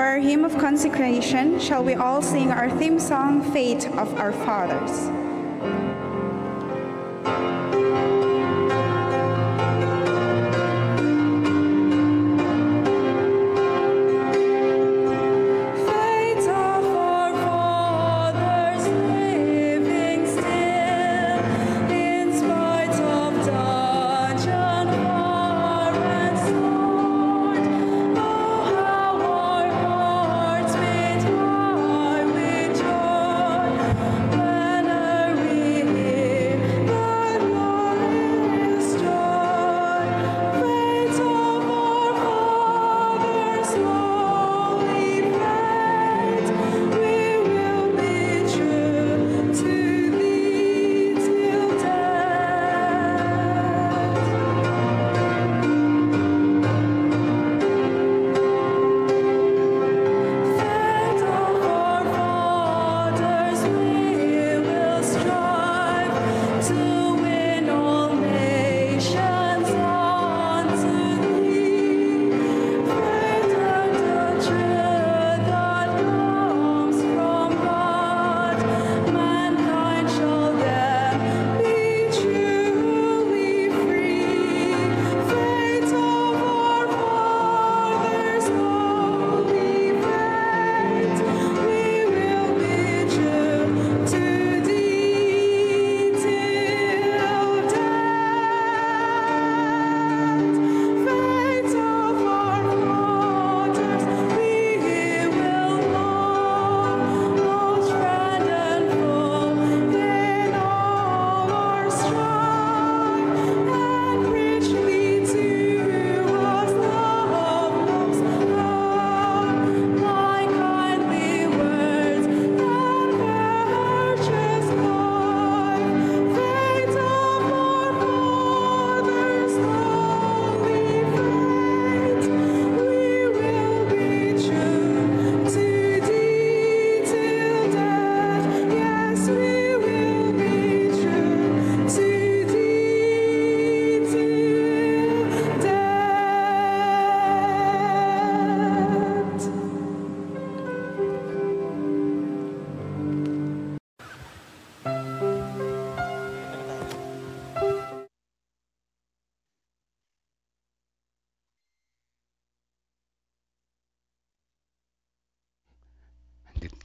our hymn of consecration, shall we all sing our theme song, Faith of Our Fathers?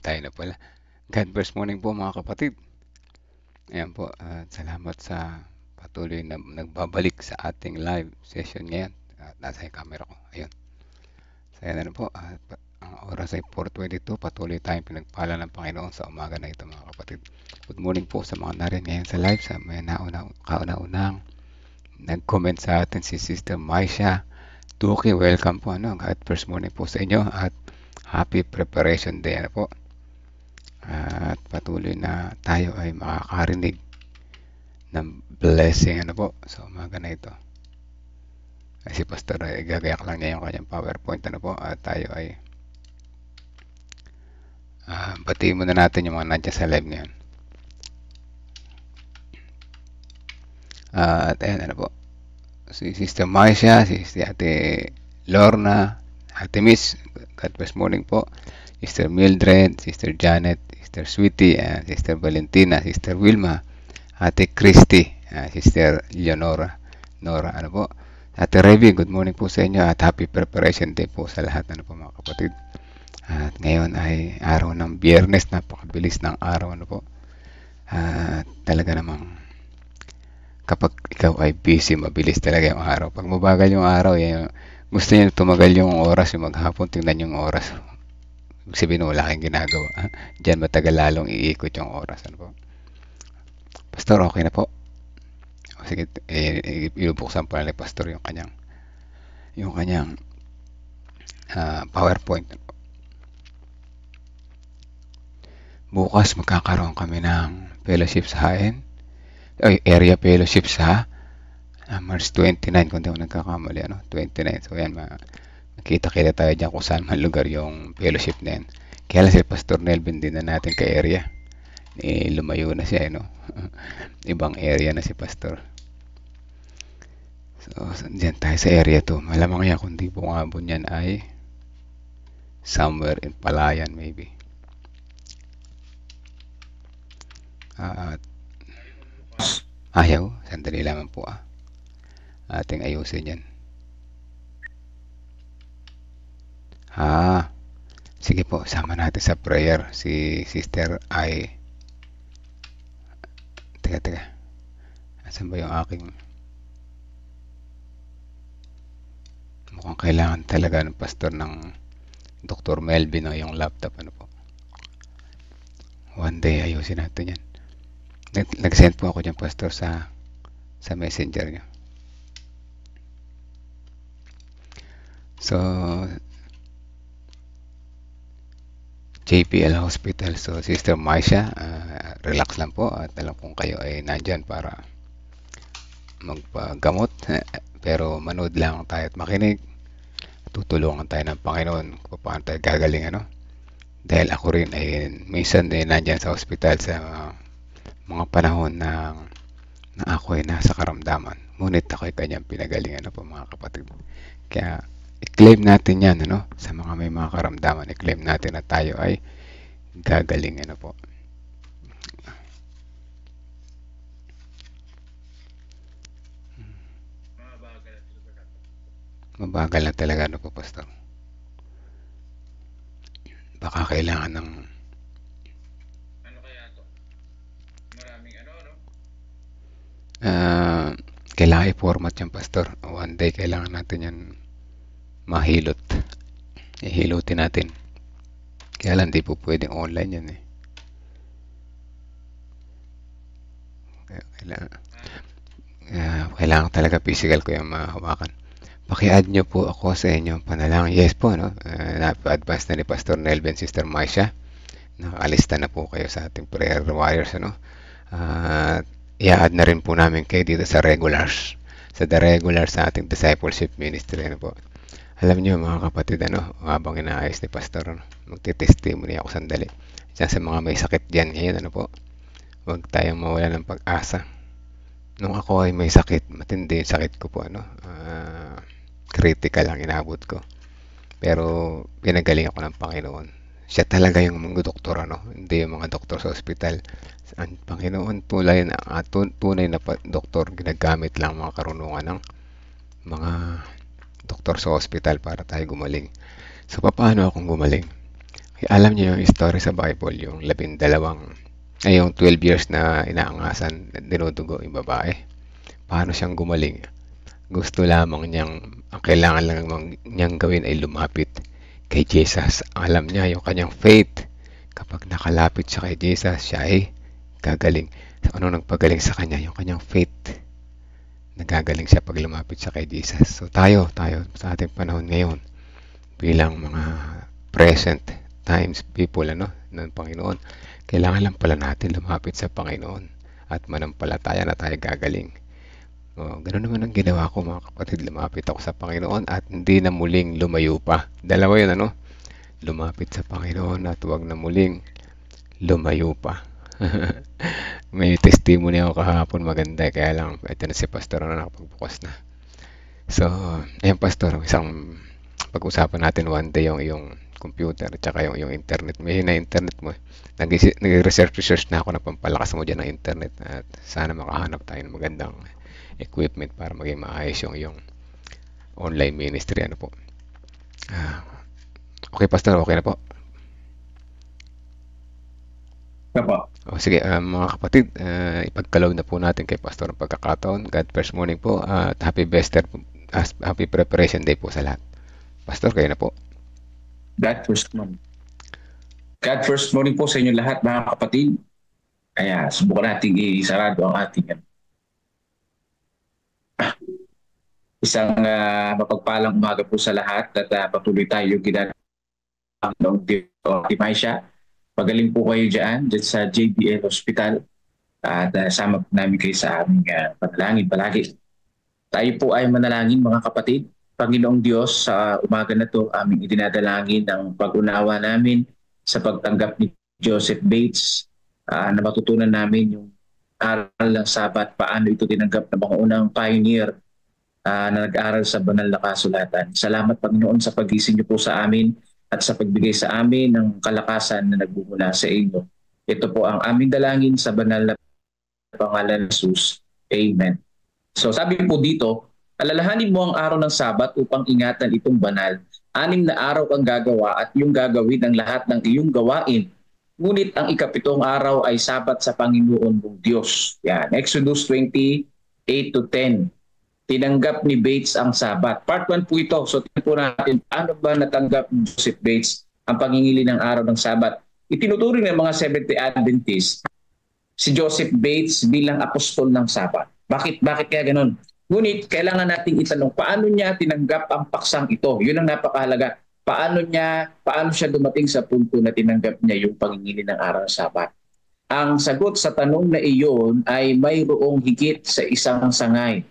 Tayo na pala. God bless morning po mga kapatid. Ayan po, salamat sa patuloy na nagbabalik sa ating live session ngayon. Nasa yung camera ko. Ayun. So ayan na po. Ang oras ay 4:22. Patuloy tayong pinagpala ng Panginoon sa umaga na ito mga kapatid. Good morning po sa mga narin ngayon sa live. Sa may kauna-unang nag-comment sa atin si Sister Maisha Tuki. Welcome po. God bless morning po sa inyo at happy preparation day. Ano po? At patuloy na tayo ay makakarinig ng blessing sa umaga na ito. Si Pastor ay gagayak lang niya yung kanyang PowerPoint at tayo ay batiin muna natin yung mga nandiyan sa live ngayon. At ayan si Sister Maisha, si Ate Lorna, Ate Miss, God bless morning po, Sister Mildred, Sister Janet, Sister Sweetie, Sister Valentina, Sister Wilma, Ate Christy, Sister Leonora, Nora, Ate Revi, good morning po sa inyo at happy preparation day po sa lahat mga kapatid. At ngayon ay araw ng Biyernes, napakabilis ng araw talaga namang kapag ikaw ay busy, mabilis talaga yung araw. Pag mabagal yung araw, gusto niyo tumagal yung oras, yung maghapon tingnan yung oras. Sabihin wala kang ginagawa. Diyan matagal lalong iikot yung oras. Pastor, okay na po. Sige, ibubuksan pa ni Pastor yung kanyang PowerPoint. Bukas magkakaroon kami ng fellowship sa Hain. Area fellowship sa March 29 kung di ako nagkakamali. 29. So yan, makita-kita tayo dyan kung saan man lugar yung fellowship na yan. Kaya lang si Pastor Nelvin din na natin ka-area. Lumayo na siya, Ibang area na si Pastor. So, dyan tayo sa area 2. Malamang yan, kung di bungabon yan ay somewhere in Palayan maybe. At ayaw, sandali lamang po ating ayusin yan. Sige po, sama natin sa prayer si Sister Ai. Teka. Asan ba yung aking... Mukhang kailangan talaga ng pastor ng Dr. Melvin yung laptop. Ano po? One day ayusin natin yan. Nag-send po ako dyan, pastor, sa messenger niya. So, JPL Hospital. So, Sister Maisha, relax lang po at alam kong kayo ay nandyan para magpagamot. Pero manood lang tayo at makinig. Tutulungan tayo ng Panginoon kung paano tayo gagaling. Dahil ako rin ay minsan nandyan sa hospital sa mga panahon na ako ay nasa karamdaman. Ngunit ako ay kanyang pinagalingan po, mga kapatid. Kaya i-claim natin yan, sa mga may mga karamdaman. I-claim natin na tayo ay gagaling, po. Mabagal na talaga, po, pastor. Baka kailangan ng... Ano kaya to? Maraming kailangan i-format yan, pastor. One day kailangan natin yan mahilot. Ihilutin natin. Kaya lang, di po pwedeng online yan Kailangan talaga physical ko yung mahawakan. Paki-add nyo po ako sa inyong panalangin. Yes po, napa-advance na ni Pastor Nelvin, Sister Maisha. Nakalista na po kayo sa ating prayer warriors, i-add na rin po namin kayo dito sa regulars. Sa the regulars sa ating discipleship ministry, po. Alam niyo, mga kapatid, habang inaayos ni Pastor, magte-testimony ako sandali. Sa mga may sakit diyan ngayon, po. Huwag tayong mawala ng pag-asa. Nung ako ay may sakit, matindi yung sakit ko po, critical ang inabot ko. Pero pinagaling ako ng Panginoon. Siya talaga yung mga doktor, hindi yung mga doktor sa ospital. Ang Panginoon tunay na doktor, ginagamit lang mga karunungan ng mga doktor sa ospital para tayo gumaling. So, paano akong gumaling? Alam niyo yung story sa Bible, yung 12 years na inaangasan, dinudugo yung babae. Paano siyang gumaling? Gusto lamang ang kailangan lang niyang gawin ay lumapit kay Jesus. Alam niya yung kanyang faith. Kapag nakalapit siya kay Jesus, siya ay gagaling. So, ano nagpagaling sa kanya? Yung kanyang faith. Nagagaling siya pag lumapit siya kay Jesus. So tayo sa ating panahon ngayon, bilang mga present times people, ng Panginoon, kailangan lang pala natin lumapit sa Panginoon at manampalataya na tayo gagaling. Ganun naman ang ginawa ko, mga kapatid. Lumapit ako sa Panginoon at hindi na muling lumayo pa. Dalawa yun, lumapit sa Panginoon at huwag na muling lumayo pa. May testimony ako kahapon maganda, kaya lang ito na si Pastor na nakapagbukas na. So, ayan, Pastor, isang pag-usapan natin one day yung computer at saka yung internet. May na internet mo. Nag-research na ako na pampalakas mo dyan ng internet at sana makahanap tayo ng magandang equipment para maging maayos yung online ministry, po. Okay, Pastor, okay na po. Sige, mga kapatid, ipagkalaw na po natin kay Pastor ang pagkakataon. God first morning po at happy preparation day po sa lahat. Pastor, kayo na po. God first morning po sa inyo lahat, mga kapatid. Kaya subukan natin isarado ang ating isang mapagpalang umaga po sa lahat at patuloy tayo ginagawa ng Maisha. Pagaling po kayo dyan sa JBL Hospital at sama po namin kayo sa aming panalangin palagi. Tayo po ay manalangin, mga kapatid. Panginoong Diyos, sa umaga na to aming idinadalangin ng pag-unawa namin sa pagtanggap ni Joseph Bates na matutunan namin yung aral ng Sabat, paano ito tinanggap ng mga unang pioneer na nag-aaral sa banal na kasulatan. Salamat, Panginoon, sa pagising niyo po sa amin at sa pagbigay sa amin ng kalakasan na nagmumula sa inyo. Ito po ang aming dalangin sa banal na pangalan ng Jesus. Amen. So sabi po dito, alalahanin mo ang araw ng Sabat upang ingatan itong banal. 6 na araw kang gagawa at iyong gagawin ang lahat ng iyong gawain. Ngunit ang ika-7 araw ay Sabat sa Panginoon mong Diyos. Yan, Exodus 20:8-10. Tinanggap ni Bates ang Sabat. Part 1 po ito. So tingnan po natin, paano ba natanggap ni Joseph Bates ang pangingili ng araw ng Sabat? Itinuturing ng mga Seventh-day Adventists si Joseph Bates bilang apostol ng Sabat. Bakit kaya ganun? Ngunit kailangan nating itanong, paano niya tinanggap ang paksang ito? Yun ang napakahalaga. Paano siya dumating sa punto na tinanggap niya yung pangingili ng araw ng Sabat? Ang sagot sa tanong na iyon ay mayroong higit sa isang sangay.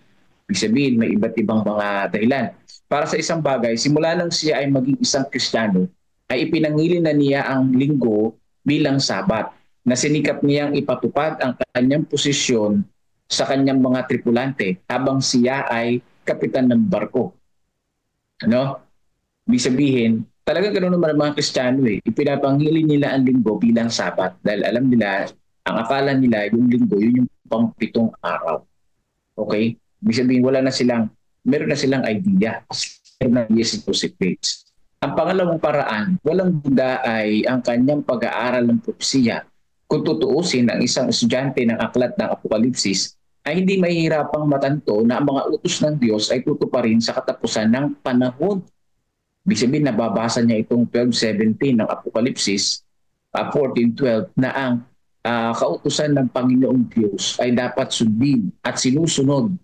Ibig sabihin, may iba't ibang mga dahilan. Para sa isang bagay, simula nang siya ay maging isang Kristiyano, ay ipinangili na niya ang linggo bilang Sabat, na sinikap niyang ipatupad ang kanyang posisyon sa kanyang mga tripulante habang siya ay kapitan ng barko. Ano? Ibig sabihin, talagang ganoon naman ang mga Kristiyano eh. Ipinapanghili nila ang linggo bilang Sabat dahil alam nila, ang akala nila yung linggo, yun yung pang-7 araw. Okay? Ibig sabihin, meron na silang idea. Meron na idea si Joseph Bates. Ang pangalawang paraan, walang duda ay ang kanyang pag-aaral ng propesiya. Kung tutuusin, ang isang estudyante ng aklat ng Apokalipsis ay hindi mahihirapang matanto na ang mga utos ng Diyos ay tutuparin sa katapusan ng panahon. Ibig sabihin, nababasa niya itong 12:17 ng Apokalipsis, 14:12, na ang kautusan ng Panginoong Diyos ay dapat sundin at sinusunod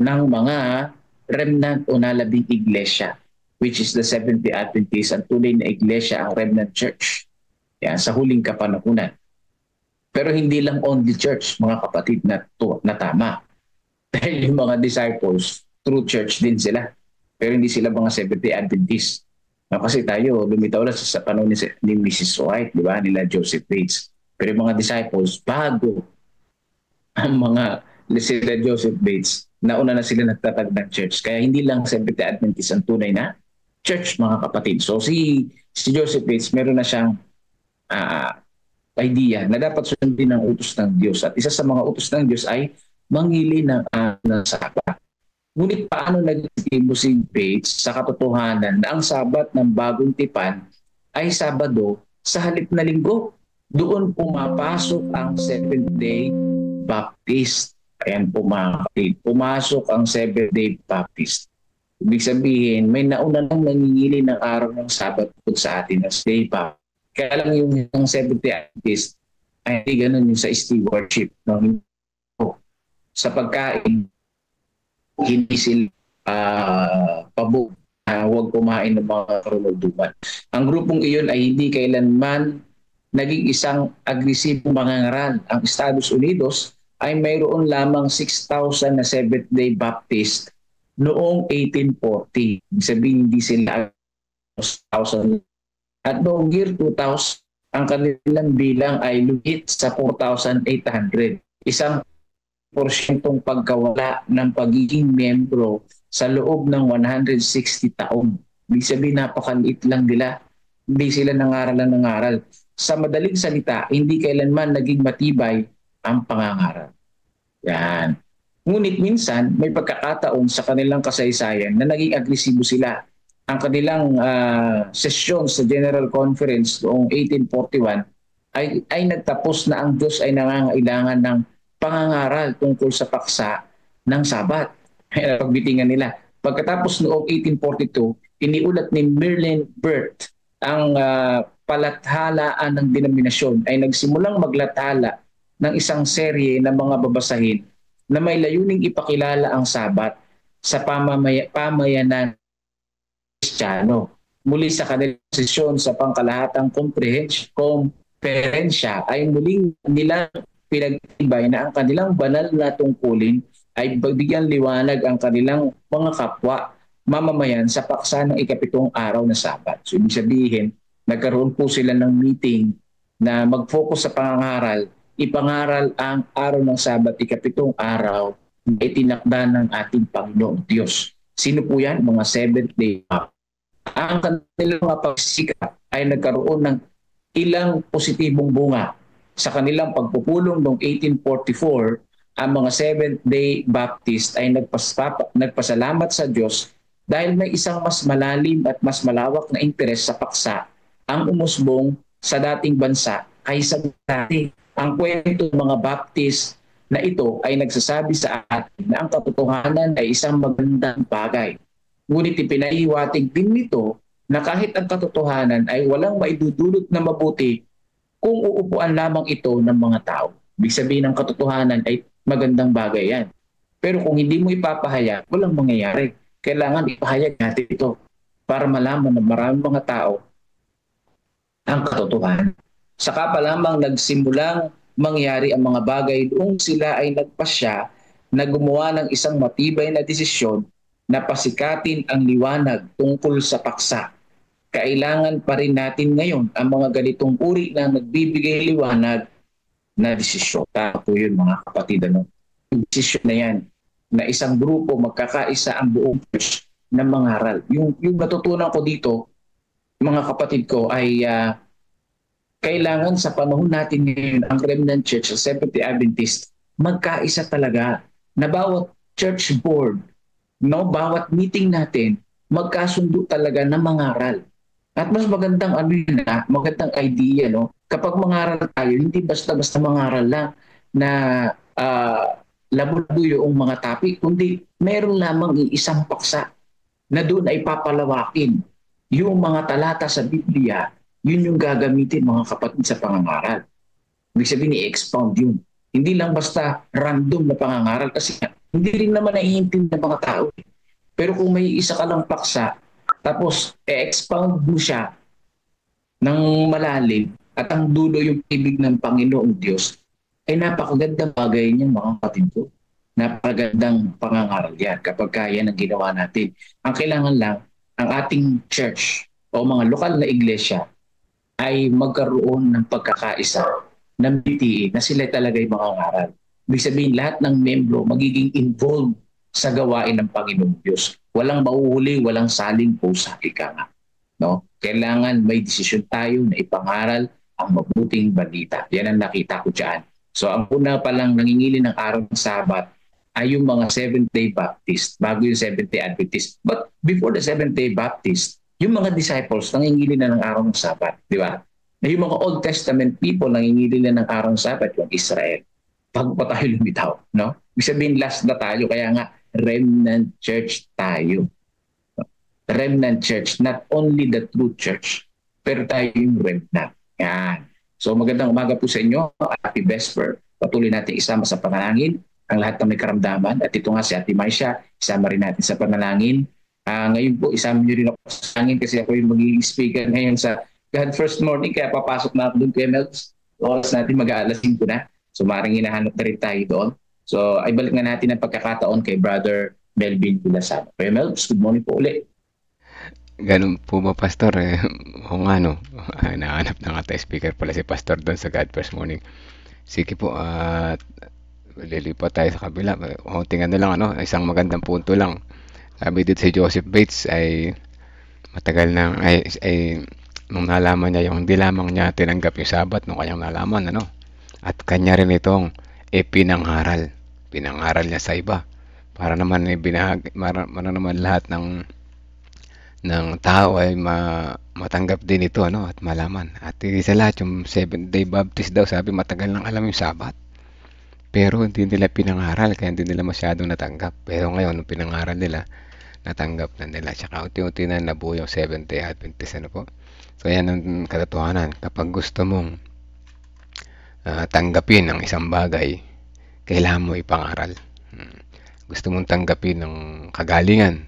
ng mga remnant o nalabing iglesia, which is the Seventh-day Adventist, ang tunay na iglesia, ang remnant church. Yan, sa huling kapanahunan. Pero hindi lang only church, mga kapatid, na tama. Dahil yung mga disciples, true church din sila. Pero hindi sila mga Seventh-day Adventist. Kasi tayo, lumitaw lang sa panahon ni Mrs. White, di ba? Nila Joseph Bates. Pero yung mga disciples, bago ang mga sila Joseph Bates, nauna na sila nagtatag ng church. Kaya hindi lang Seventh-day Adventist ang tunay na church, mga kapatid. So si Joseph Bates, meron na siyang idea na dapat sundin ang utos ng Diyos. At isa sa mga utos ng Diyos ay mangili ng Sabat. Ngunit paano nagtitibo si Bates sa katotohanan na ang Sabat ng bagong tipan ay Sabado sa halip na linggo? Doon pumapasok ang Seventh-day Baptist. Ayan po mga kapatid. Pumasok ang Seventh-day Baptist. Ibig sabihin, may nauna nang nangingili ng araw ng Sabat sa atin as day Baptist. Kaya lang yung Seventh-day Adventist ay hindi ganun yung sa stewardship. No? Sa pagkain, hindi sila pabog. Huwag kumain ng mga karunulduman. Ang grupong iyon ay hindi kailanman naging isang agresibong mangangaral. Ang Estados Unidos ay mayroon lamang 6,000 na Seventh-day Baptist noong 1840. Sabihin, hindi sila 1,000. At noong year 2000, ang kanilang bilang ay luhit sa 4,800. Isang porsyentong pagkawala ng pagiging miyembro sa loob ng 160 taon. Ibig sabihin, napakaliit lang nila. Hindi sila nangaral. Sa madaling salita, hindi kailanman naging matibay ang pangangaral. Yan. Ngunit minsan, may pagkakataon sa kanilang kasaysayan na naging agresibo sila. Ang kanilang sesyon sa General Conference noong 1841 ay nagtapos na ang Diyos ay nangangailangan ng pangangaral tungkol sa paksa ng Sabat. Pagbitingan nila. Pagkatapos noong 1842, iniulat ni Merlin Burt ang palathalaan ng denominasyon ay nagsimulang maglathala ng isang serye ng mga babasahin na may layuning ipakilala ang Sabat sa pamayanan Kristiyano. Muli sa kanilang sesyon sa pangkalahatang komperensya ay muling nilang pinagtibay na ang kanilang banal na tungkulin ay bigyan liwanag ang kanilang mga kapwa mamamayan sa paksa ng ika-7 araw na Sabat. So ibig sabihin, nagkaroon po sila ng meeting na mag-focus sa pangangaral, ipangaral ang araw ng Sabat, ika-7 araw na itinakda ng ating Panginoong Diyos. Sino po yan? Mga Seventh-day Baptist. Ang kanilang mga pagsisikap ay nagkaroon ng ilang positibong bunga. Sa kanilang pagpupulong noong 1844, ang mga Seventh-day Baptist ay nagpasalamat sa Diyos dahil may isang mas malalim at mas malawak na interes sa paksa ang umusbong sa dating bansa kaysa dati. Ang kwento ng mga Baptist na ito ay nagsasabi sa atin na ang katotohanan ay isang magandang bagay. Ngunit ipinahiwatig din nito na kahit ang katotohanan ay walang maidudulot na mabuti kung uupuan lamang ito ng mga tao. Ibig sabihin ng katotohanan ay magandang bagay yan. Pero kung hindi mo ipapahayag, walang mangyayari. Kailangan ipahayag natin ito para malaman ng maraming mga tao ang katotohanan. Saka pa lamang nagsimulang mangyari ang mga bagay doon sila ay nagpasya na gumawa ng isang matibay na desisyon na pasikatin ang liwanag tungkol sa paksa. Kailangan pa rin natin ngayon ang mga ganitong uri na nagbibigay liwanag na desisyon. Tama po yun mga kapatid. Yung desisyon na yan, na isang grupo magkakaisa ang buong church na mangaral. Yung natutunan ko dito, mga kapatid ko, ay kailangan sa panahon natin ngayon, ang Remnant Church, ang Seventh-day Adventist, magkaisa talaga na bawat church board, bawat meeting natin, magkasundo talaga na mangaral. At mas magandang magandang idea, kapag mangaral tayo, hindi basta-basta mangaral lang na labo-labo yung mga topic, kundi meron lamang isang paksa na doon ay papalawakin yung mga talata sa Biblia. Yun yung gagamitin mga kapatid sa pangangaral. Ibig sabihin, i-expound yun. Hindi lang basta random na pangangaral kasi hindi rin naman naiintindi ng mga tao. Pero kung may isa ka lang paksa, tapos i-expound mo siya ng malalim at ang dulo yung ibig ng Panginoong Diyos, ay napakagandang bagay niyan mga kapatid ko. Napakagandang pangangaral yan kapag kaya ng ginawa natin. Ang kailangan lang, ang ating church o mga lokal na iglesia ay magkaroon ng pagkakaisa ng BTE na sila talaga yung mangangaral. Ibig sabihin, lahat ng membro magiging involved sa gawain ng Panginoong Diyos. Walang mauhuli, walang saling pusa, ika nga. Kailangan may desisyon tayo na ipangaral ang mabuting balita. Yan ang nakita ko dyan. So ang una pa lang nangingili ng araw ng Sabat ay yung mga Seventh-day Baptist, bago yung Seventh-day Adventist. But before the Seventh-day Baptist, yung mga disciples nangingili na ng araw ng Sabat, di ba? Na yung mga Old Testament people nangingili na ng araw ng Sabat, yung Israel. Bago pa tayo lumitaw, no? Ibig sabihin, last na tayo, kaya nga, Remnant Church tayo. Remnant Church, not only the true church, pero tayo yung remnant. Yan. So magandang umaga po sa inyo. Happy Vesper. Patuloy natin isama sa panalangin ang lahat ng may karamdaman. At ito nga si Ate Maisha, isama rin natin sa panalangin. Ngayon po, isama niyo rin ako sa panalangin kasi ako yung magiging speaker ngayon sa God First Morning. Kaya papasok na ako doon kay Melbs. Oras natin mag-aalas 5 na. So maring hinahanap na rin tayo doon. So ay balik na natin ang pagkakataon kay Brother Melvin Vilasano. Kaya Melbs, good morning po ulit. Ganun po ba, Pastor? O nga, nahanap na nga tayo speaker pala si Pastor doon sa God First Morning. Sige po, lilipat tayo sa kabila. Tingnan na lang, isang magandang punto lang. Sabi dito si Joseph Bates ay matagal nang, nung nalaman niya yung hindi lamang niya tinanggap yung Sabat nung kanyang nalaman, At kanya rin itong pinangaral. Pinangaral niya sa iba. Para naman naman lahat ng tao ay matanggap din ito at malaman. At sa lahat yung Seventh-day Baptist daw sabi matagal nang alam yung Sabat. Pero hindi nila pinangaral kaya hindi nila masyadong natanggap. Pero ngayon nung pinangaral nila, natanggap na nila. Tsaka unti-unti na nabuo yung Seventh-day Adventist po. So yan ang katotohanan. Kapag gusto mong tanggapin ang isang bagay, kailangan mo ipangaral. Gusto mong tanggapin ng kagalingan,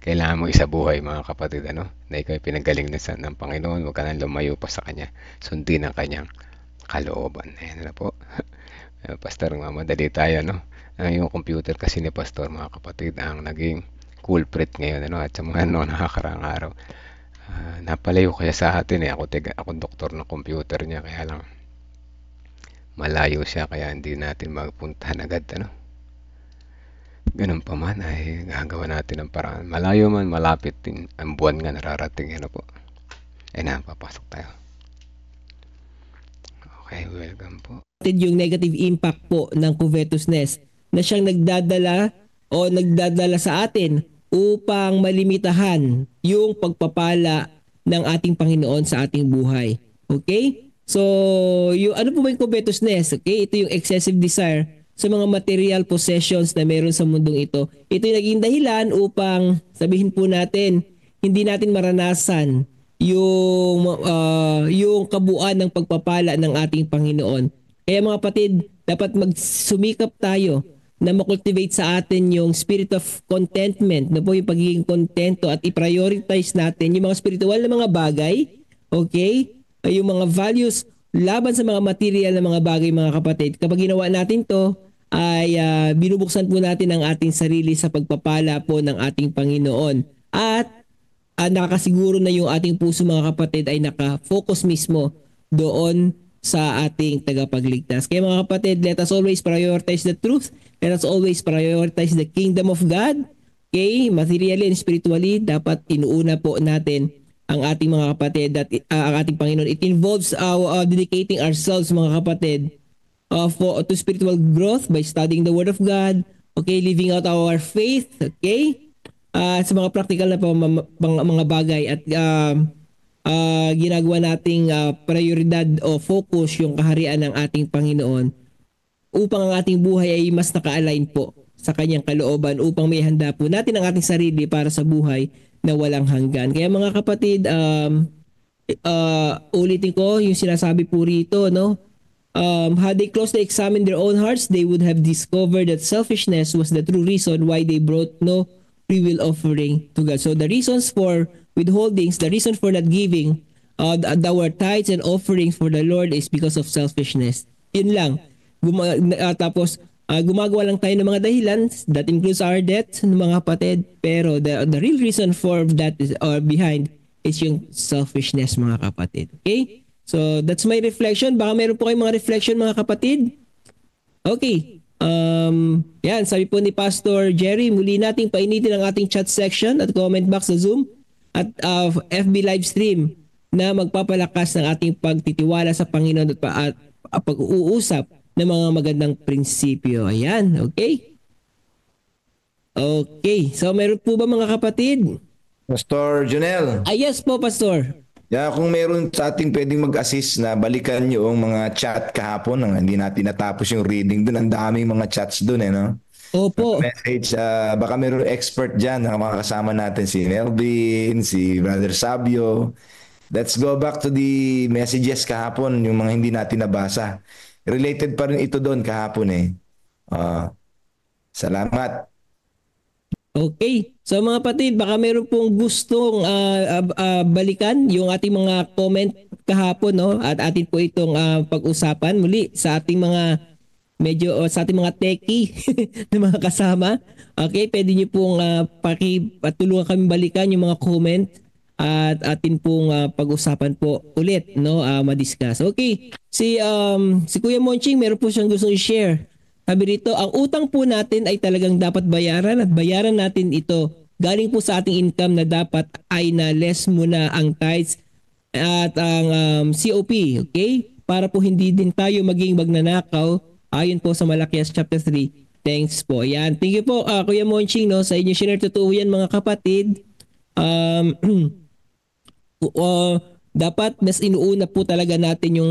kailangan mo isabuhay mga kapatid, na ikaw ay pinagaling ng Panginoon, huwag ka nang lumayo pa sa Kanya, sundin ang Kanyang kalooban. Ayan na po. Pastor, mamadali tayo, yung computer kasi ni Pastor, mga kapatid, ang naging culprit ngayon, at sa mga nakakaraang araw. Napalayo kaya sa atin, ako doktor ng computer niya, kaya lang malayo siya, kaya hindi natin magpuntahan agad, Ganun pa man ay gagawa natin ng paraan. Malayo man, malapit din ang buwan nga nararating, po. Ayun na, papasok tayo. Okay, welcome po. Yung negative impact po ng covetousness na siyang nagdadala sa atin upang malimitahan yung pagpapala ng ating Panginoon sa ating buhay. Okay? So, yung ano po ba yung covetousness? Okay? Ito yung excessive desire sa mga material possessions na meron sa mundong ito. Ito yung naging dahilan upang sabihin po natin, hindi natin maranasan yung kabuuan ng pagpapala ng ating Panginoon. Kaya mga kapatid, dapat magsumikap tayo na makultivate sa atin yung spirit of contentment, na po yung pagiging kontento at i-prioritize natin yung mga spiritual na mga bagay, okay? Yung mga values laban sa mga material na mga bagay, mga kapatid. Kapag ginawa natin to, ay binubuksan po natin ang ating sarili sa pagpapala po ng ating Panginoon. At nakakasiguro na yung ating puso, mga kapatid, ay nakafocus mismo doon sa ating tagapagligtas. Kaya mga kapatid, let us always prioritize the truth. Let us always prioritize the kingdom of God. Okay? Materially and spiritually, dapat inuuna po natin ang ating mga kapatid at ang ating Panginoon. It involves dedicating ourselves, mga kapatid, to spiritual growth by studying the Word of God. Okay? Living out our faith. Okay? Sa mga practical na mga bagay at ginagawa nating prioridad o focus yung kaharian ng ating Panginoon upang ang ating buhay ay mas naka-align po sa kanyang kalooban, upang may handa po natin ang ating sarili para sa buhay na walang hanggan. Kaya mga kapatid, ulitin ko yung sinasabi po rito, no? Had they closely examined their own hearts, they would have discovered that selfishness was the true reason why they brought no free will offering to God. So the reasons for withholdings, the reason for not giving our tithes and offerings for the Lord is because of selfishness. Yun lang. Tapos gumagawa lang tayo ng mga dahilan that includes our debt, mga kapatid, pero the real reason for that is, or behind, is yung selfishness, mga kapatid. Okay? So that's my reflection. Baka meron po kayong mga reflection, mga kapatid. Okay. Yan, sabi po ni Pastor Jerry, muli nating painitin ang ating chat section at comment box sa Zoom at FB live stream na magpapalakas ng ating pagtitiwala sa Panginoon at pag-uusap ng mga magandang prinsipyo. Ayan, okay? Okay, so meron po ba, mga kapatid? Pastor Jonel. Yes po, Pastor. Kung meron sa ating pwedeng mag-assist na balikan yung mga chat kahapon, hindi natin natapos yung reading doon. Ang daming mga chats doon, no? Opo. Message, baka meron expert dyan, mga kasama natin, si Melvin, si Brother Sabio. Let's go back to the messages kahapon, yung mga hindi natin nabasa. Related pa rin ito doon kahapon eh. Salamat. Okay. So mga kapatid, baka meron pong gustong balikan yung ating mga comment kahapon, no? At atin po itong pag-usapan muli sa ating mga sa ating mga techie na mga kasama. Okay, pwede niyo pong pakipatulungan kami balikan yung mga comment at atin pong pag-usapan po ulit, no? Ma-discuss. Okay. Si Kuya Monching, meron po siyang gustong i-share. Sabi rito, ang utang po natin ay talagang dapat bayaran at bayaran natin ito. Galing po sa ating income na dapat ay na less muna ang tithes at ang COP, okay? Para po hindi din tayo maging magnanakaw ayon po sa Malakias chapter 3. Thanks po. Ayan. Thank you po, Kuya Monching, no? Sa inyo share, totoo yan, mga kapatid. Dapat mas inuuna po talaga natin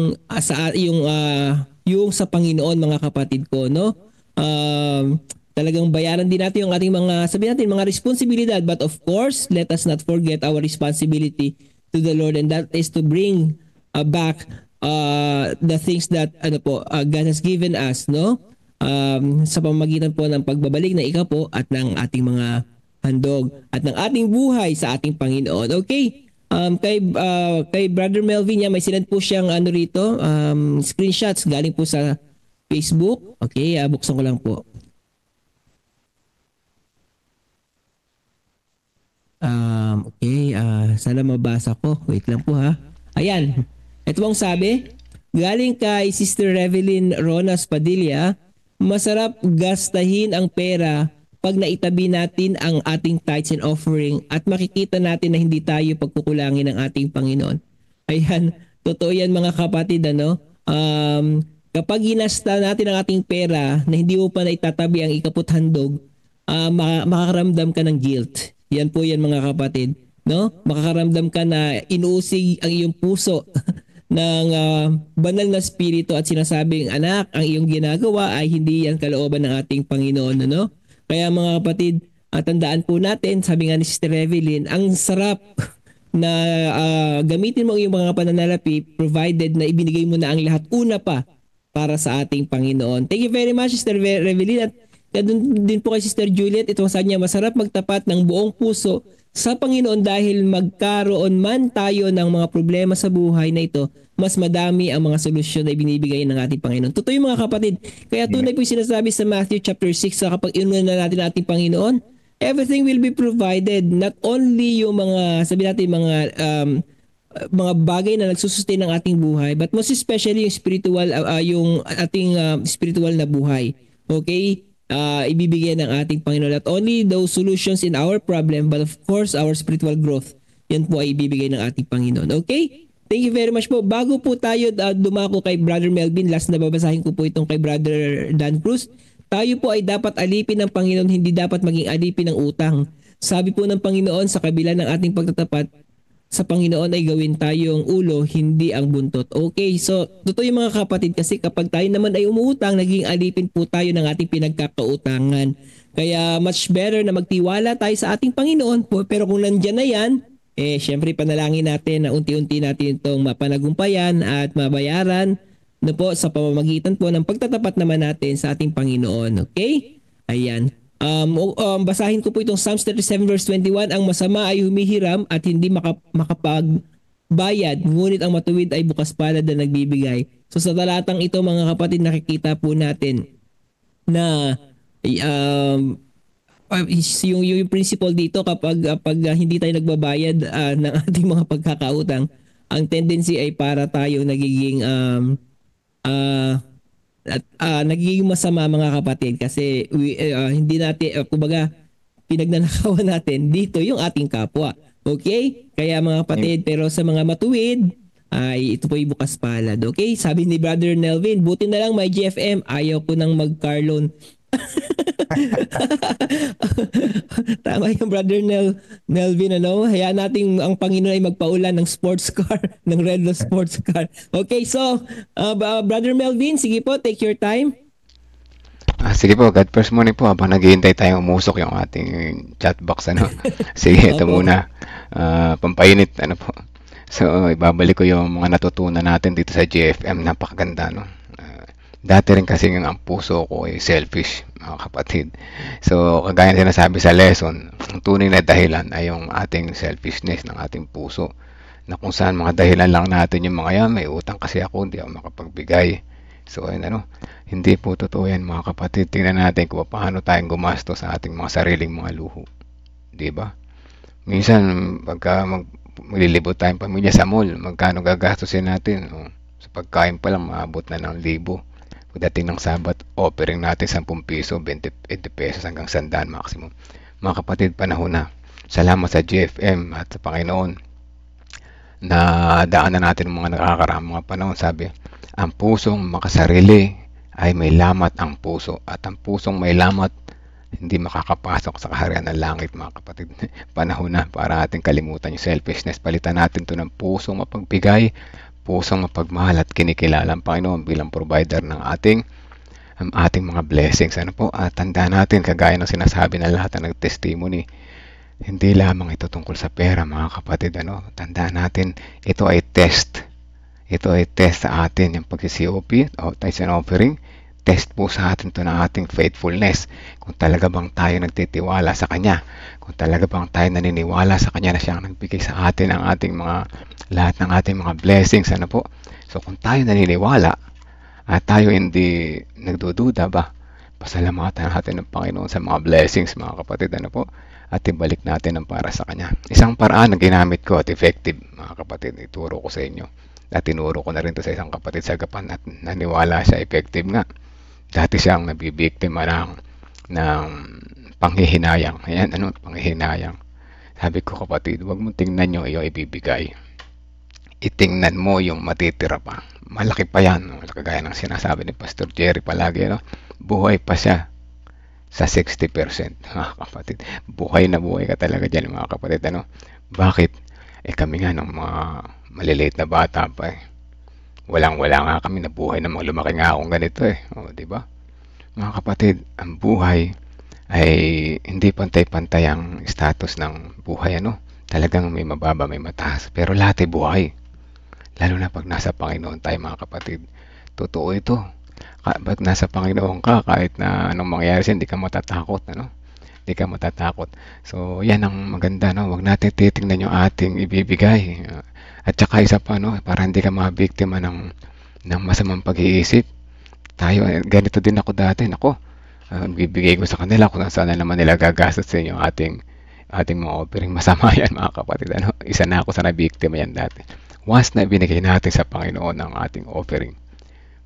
yung sa Panginoon, mga kapatid ko, no? Talagang bayaran din natin yung ating mga, sabihin natin, mga responsibilidad. But of course, let us not forget our responsibility to the Lord, and that is to bring back the things that God has given us, no? Sa pamamagitan po ng pagbabalik na ika po at ng ating mga handog at ng ating buhay sa ating Panginoon. Okay? Kay Brother Melvin niya, may sinend po siyang rito, screenshots galing po sa Facebook. Okay, buksan ko lang po. Okay, sana mabasa ko. Wait lang po, ha. Ayan. Ito ang sabi, galing kay Sister Revelyn Ronas Padilla, masarap gastahin ang pera pag naitabi natin ang ating tithes and offering at makikita natin na hindi tayo pagkukulangin ng ating Panginoon. Ayan, totoo yan mga kapatid, ano? Kapag ginasta natin ang ating pera na hindi mo pa na itatabi ang ikaputhandog, makakaramdam ka ng guilt. Yan po yan mga kapatid, no? Makakaramdam ka na inuusig ang iyong puso ng banal na spirito at sinasabing, anak, ang iyong ginagawa ay hindi yan kalooban ng ating Panginoon, ano? Kaya mga kapatid, tandaan po natin, sabi nga ni Sister Evelyn, ang sarap na gamitin mo ang iyong mga pananalapi provided na ibinigay mo na ang lahat una pa para sa ating Panginoon. Thank you very much, Sister Revelyn. At doon din po kay Sister Juliet, ito sabi niya, masarap magtapat ng buong puso sa Panginoon dahil magkaroon man tayo ng mga problema sa buhay na ito, mas madami ang mga solusyon na ibinibigay ng ating Panginoon. Totoo yung mga kapatid. Kaya tunay po yung sinasabi sa Matthew chapter 6 na kapag inunan na natin ang ating Panginoon, everything will be provided. Not only yung mga, sabi natin, mga bagay na nagsusustain ng ating buhay, but most especially yung spiritual, yung ating spiritual na buhay. Okay? Ibibigay ng ating Panginoon. Not only those solutions in our problem, but of course, our spiritual growth. Yan po ay ibibigay ng ating Panginoon. Okay? Thank you very much po. Bago po tayo dumako kay Brother Melvin, last na babasahin ko po itong kay Brother Dan Cruz. Tayo po ay dapat alipin ng Panginoon, hindi dapat maging alipin ng utang. Sabi po ng Panginoon, sa kabila ng ating pagtatapat, sa Panginoon ay gawin tayong ulo, hindi ang buntot. Okay, so totoo yung mga kapatid kasi kapag tayo naman ay umuutang, naging alipin po tayo ng ating pinagkakautangan. Kaya much better na magtiwala tayo sa ating Panginoon po. Pero kung nandyan na yan, syempre panalangin natin na unti-unti natin itong mapanagumpayan at mabayaran na po sa pamamagitan po ng pagtatapat naman natin sa ating Panginoon. Okay? Ayan. Basahin ko po itong Psalms 37 verse 21. Ang masama ay humihiram at hindi makapagbayad, ngunit ang matuwid ay bukas palad na nagbibigay. So sa talatang ito mga kapatid, nakikita po natin na yung principle dito kapag hindi tayo nagbabayad ng ating mga pagkakautang, ang tendency ay para tayo nagiging nagiging masama mga kapatid kasi hindi natin kumbaga pinagnanakawan natin dito yung ating kapwa. Okay? Kaya mga kapatid, pero sa mga matuwid ay ito po yung bukas palad. Okay? Sabi ni Brother Nelvin, buti na lang may GFM, ayaw ko nang mag-car loan. Tama yung Brother Nelvin, ano? Hayaan natin ang Panginoon ay magpaulan ng sports car, ng Redlo sports car. Okay, so Brother Melvin, sige po, take your time. Sige po, God first morning po habang naghihintay tayong umusok yung ating chat box, ano. Sige, ito muna. Pampainit, ano po. So, ibabalik ko yung mga natutunan natin dito sa GFM, napakaganda, no. Dati rin kasi ang puso ko ay selfish, mga kapatid. So, kagaya na sinasabi sa lesson, ang tunay na dahilan ay yung ating selfishness ng ating puso. Na kung saan mga dahilan lang natin yung mga yan, may utang kasi ako, hindi ako makapagbigay. So, ayun, ano, hindi po totoo yan mga kapatid. Tingnan natin kung paano tayong gumasto sa ating mga sariling mga luho. Diba? Minsan, pagka maglilibot tayong pamilya sa mall, magkano gagastusin natin? Sa pagkain pa lang, maabot na ng 1,000. Pagdating ng Sabat, offering natin 10 piso, 20 pesos hanggang 100 maximum. Mga kapatid, panahon na. Salamat sa GFM at sa Panginoon na daanan natin ng mga nakakaraang mga panahon. Sabi, ang pusong makasarili ay may lamat ang puso. At ang pusong may lamat, hindi makakapasok sa kaharian ng langit, mga kapatid. Panahon na para ating kalimutan yung selfishness. Palitan natin to ng pusong mapagbigay, pusong mapagmahal at kinikilala ang Panginoon bilang provider ng ating mga blessings. Ano po? At tandaan natin, kagaya ng sinasabi ng lahat ng nag-testimony, hindi lamang ito tungkol sa pera, mga kapatid. Ano? Tandaan natin, ito ay test. Ito ay test sa atin, yung pag-COP o tithes and offering. Test po sa atin ito ng ating faithfulness. Kung talaga bang tayo nagtitiwala sa Kanya. Kung talaga bang tayo naniniwala sa Kanya na Siya ang nagbigay sa atin ang ating lahat ng ating mga blessings. Ano po? So kung tayo naniniwala at tayo hindi nagdududa ba, pasalamatan natin ng Panginoon sa mga blessings, mga kapatid. Ano po? At ibalik natin ang para sa Kanya. Isang paraan na ginamit ko at effective, mga kapatid, ituro ko sa inyo. At tinuro ko na rin to sa isang kapatid sa Gapan at naniwala siya, effective nga. Dati siyang nabibiktima ng panghihinayang. Ayan, ano, panghihinayang. Sabi ko, kapatid, huwag mong tingnan yung iyo ibibigay. itingnan mo yung matitira pa. Malaki pa yan. Kagaya ng sinasabi ni Pastor Jerry palagi, no? Buhay pa siya sa 60%. Mga kapatid, buhay na buhay ka talaga dyan, mga kapatid. Ano? Bakit? Kami nga ng mga maliliit na bata pa eh. Walang-wala nga kami, nabuhay na lumaki nga akong ganito eh. O, di ba? Mga kapatid, ang buhay ay hindi pantay-pantay ang status ng buhay, ano? Talagang may mababa, may mataas. Pero lahat ay buhay. Lalo na pag nasa Panginoon tayo, mga kapatid. Totoo ito. Pag nasa Panginoon ka, kahit na anong mangyari siya, hindi ka matatakot, ano? Hindi ka matatakot. So, yan ang maganda, no? Huwag natin titingnan yung ating ibibigay. At saka isa pa, no? Para hindi ka mabiktima ng masamang pag-iisip. Tayo, ganito din ako dati. Nako, bibigay ko sa kanila kung saan na naman nila gagastos sa inyo ating mga offering. Masama yan, mga kapatid. Ano? Isa na ako sa nabiktima yan dati. Once na ibinigay natin sa Panginoon ang ating offering,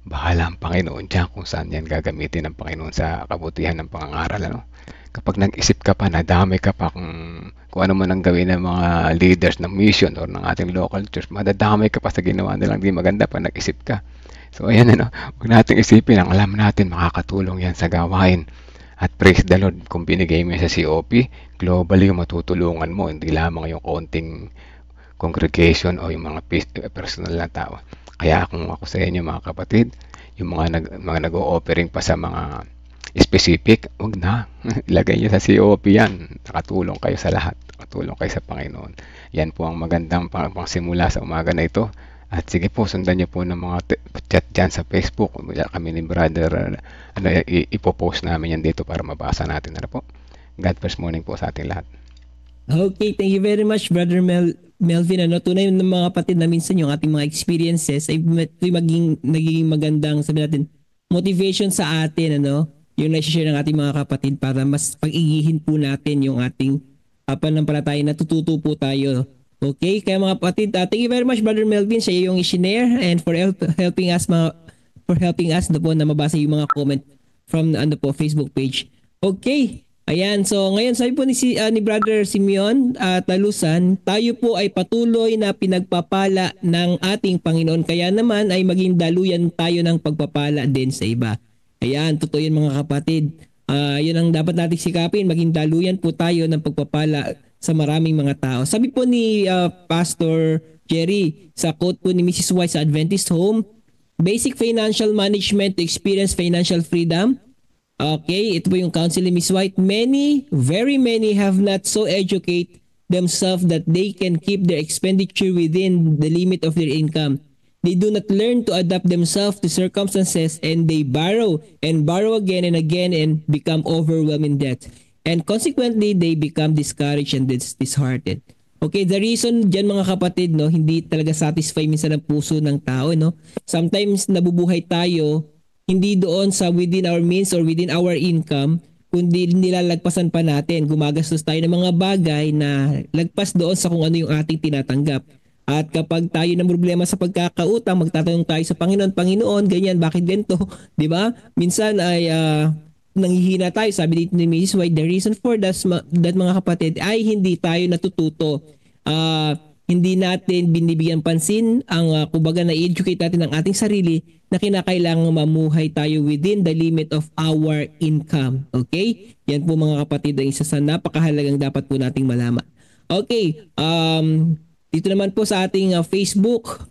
bahala ang Panginoon dyan kung saan yan gagamitin ng Panginoon sa kabutihan ng pangangaral. Ano? Kapag nag-isip ka pa, nadamay ka pa kung ano man ang gawin ng mga leaders ng mission or ng ating local church, madadamay ka pa sa ginawa nilang di maganda pa nag-isip ka. So ayan, ano, huwag natin isipin, ang alam natin makakatulong yan sa gawain. At praise the Lord, kung binigay mo yan sa COP, globally yung matutulungan mo, hindi lamang yung konting congregation o yung mga personal na tao. Kaya kung ako sa inyo, mga kapatid, yung mga nag-o-offering pa sa mga specific, huwag na. Ilagay niyo sa COP yan. Nakatulong kayo sa lahat. Nakatulong kayo sa Panginoon. Yan po ang magandang pangsimula sa umaga na ito. At sige po, sundan niyo po ng mga chat dyan sa Facebook. Kami ni Brother, ipopost namin yan dito para mabasa natin. Ano po? God bless morning po sa ating lahat. Okay, thank you very much, Brother Melvin. Ano, tunay ng mga kapatid na minsan yung ating mga experiences ay nagiging magandang, sabi natin, motivation sa atin, ano, yung na-share ng ating mga kapatid para mas pag-igihin po natin yung ating pananampalataya, natututo po tayo. Okay, kaya mga kapatid, thank you very much, Brother Melvin, sa iyong i-share and for helping us na po na mabasa yung mga comment from Facebook page. Okay. Ayan, so ngayon sabi po ni Brother Simeon Talusan, tayo po ay patuloy na pinagpapala ng ating Panginoon. Kaya naman ay maging daluyan tayo ng pagpapala din sa iba. Ayan, totoo yun mga kapatid. Yun ang dapat natin sikapin, maging daluyan po tayo ng pagpapala sa maraming mga tao. Sabi po ni Pastor Jerry, sa quote po ni Mrs. White sa Adventist Home, basic financial management to experience financial freedom. Okay, ito po yung counsel ni Ms. White. Very many have not so educate themselves that they can keep their expenditure within the limit of their income. They do not learn to adapt themselves to circumstances and they borrow and borrow again and again and become overwhelmed in debt. And consequently, they become discouraged and disheartened. Okay, the reason dyan mga kapatid, no, hindi talaga satisfy minsan ang puso ng tao, no? Sometimes nabubuhay tayo hindi doon sa within our means or within our income, kundi nilalagpasan pa natin. Gumagastos tayo ng mga bagay na lagpas doon sa kung ano yung ating tinatanggap. At kapag tayo ng problema sa pagkakautang, magtatanong tayo sa Panginoon, Panginoon, ganyan, bakit ganito? Di ba? Minsan ay nanghihina tayo. Sabi dito ni Mrs. White, the reason for that mga kapatid ay hindi tayo natututo. Hindi natin binibigyan pansin ang kumbaga na-educate natin ang ating sarili na kinakailangan mamuhay tayo within the limit of our income. Okay? Yan po mga kapatid ang isa sa napakahalagang dapat po nating malaman. Okay, dito naman po sa ating Facebook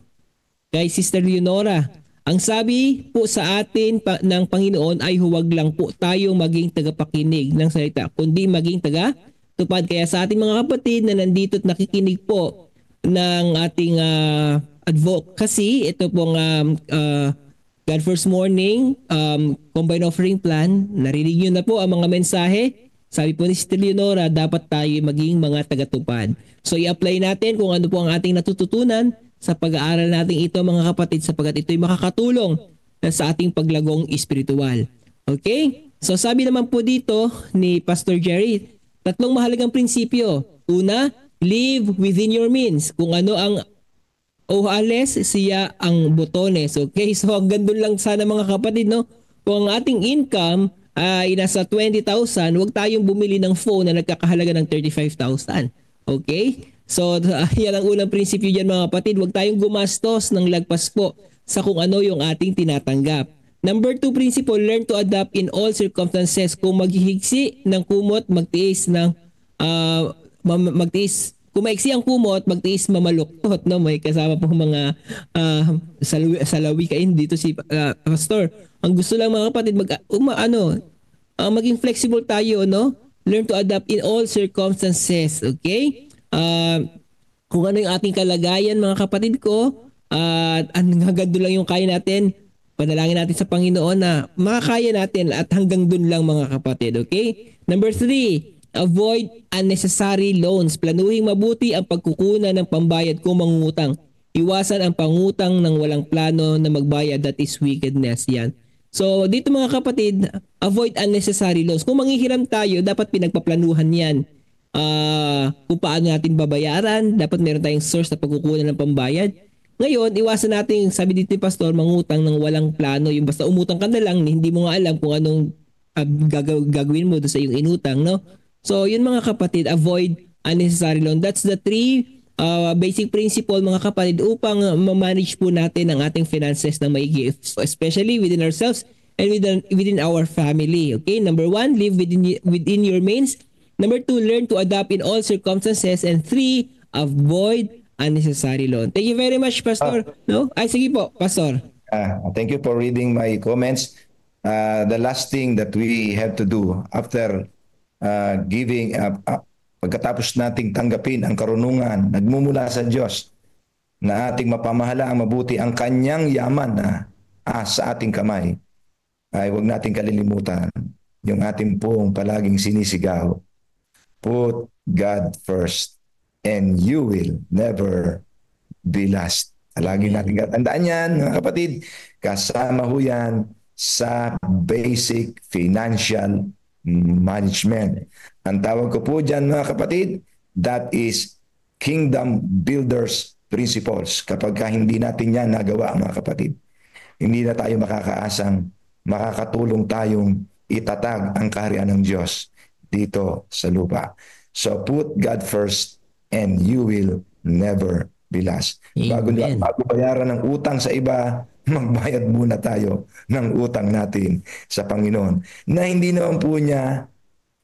kay Sister Leonora. Ang sabi po sa atin ng Panginoon ay huwag lang po tayong maging tagapakinig ng salita, kundi maging taga-tupad. Kaya sa ating mga kapatid na nandito at nakikinig po ng ating advocacy, ito pong God First Morning Combined Offering Plan, narinig nyo na po ang mga mensahe. Sabi po ni Sister Leonora, dapat tayo maging mga tagatupad. So i-apply natin kung ano po ang ating natututunan sa pag-aaral natin ito mga kapatid, sapagkat ito'y makakatulong sa ating paglagong espiritual. Okay? So sabi naman po dito ni Pastor Jerry, 3 mahalagang prinsipyo. Una, live within your means. Kung ano ang ales, siya ang botones. Okay? So hanggang doon lang sana mga kapatid, no? Kung ang ating income ay nasa 20,000, huwag tayong bumili ng phone na nagkakahalaga ng 35,000. Okay? So yan ang unang prinsipyo dyan mga kapatid. Huwag tayong gumastos ng lagpas po sa kung ano yung ating tinatanggap. Number 2 principle, learn to adapt in all circumstances. Kung maghihigsi ng kumot, magtiis ng magtiis. Kung maiksi ang kumot, magtiis mamaluktot, no? May kasama po mga salawi kain dito si pastor. Ang gusto lang mga kapatid maging flexible tayo, no? Learn to adapt in all circumstances, okay? Kung ano yung ating kalagayan mga kapatid ko, hanggang doon lang yung kaya natin. Panalangin natin sa Panginoon na makakaya natin at hanggang doon lang mga kapatid, okay? Number 3, avoid unnecessary loans. Planuhin mabuti ang pagkukunan ng pambayad kung mangungutang. Iwasan ang pangutang ng walang plano na magbayad, that is wickedness yan. So dito mga kapatid, avoid unnecessary loans. Kung manghihiram tayo, dapat pinagpaplanuhan yan. Kung paano natin babayaran, dapat meron tayong source na pagkukunan ng pambayad. Ngayon, iwasan natin, sabi dito ni Pastor, mangutang ng walang plano. Yung basta umutang ka na lang, hindi mo nga alam kung anong gagawin mo doon sa iyong inutang, no? So, yun mga kapatid, avoid unnecessary loan. That's the 3 basic principle mga kapatid upang ma-manage po natin ang ating finances na maigi, especially within ourselves and within our family. Okay? Number 1, live within your means. Number 2, learn to adapt in all circumstances. And 3, avoid unnecessary loan. Thank you very much, Pastor. No? Ay, sige po, Pastor. Thank you for reading my comments. The last thing that we have to do after giving pagkatapos nating tanggapin ang karunungan nagmumula sa Diyos na ating mapamahala ang mabuti ang kanyang yaman na sa ating kamay, ay huwag nating kalilimutan yung ating pong palaging sinisigaw. Put God first and you will never be last. Lagi natin katandaan yan, mga kapatid. Kasama ho yan sa basic financial management. Ang tawag ko po dyan, mga kapatid, that is kingdom builders principles. Kapag hindi natin yan nagawa, mga kapatid, hindi na tayo makakaasang makakatulong tayong itatag ang kaharian ng Diyos dito sa lupa. So put God first and you will never be last. Bago bayaran ng utang sa iba, magbayad muna tayo ng utang natin sa Panginoon na hindi naman po niya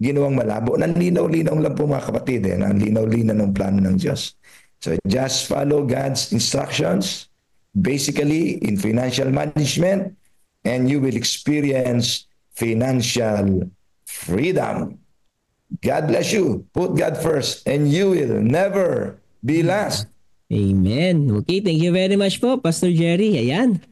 ginawang malabo. Nanlinaw-linaw lang po mga kapatid. Nanlinaw-linaw ng plano ng Diyos. So just follow God's instructions basically in financial management and you will experience financial freedom. God bless you. Put God first and you will never be last. Amen. Okay, thank you very much po, Pastor Jerry. Ayan.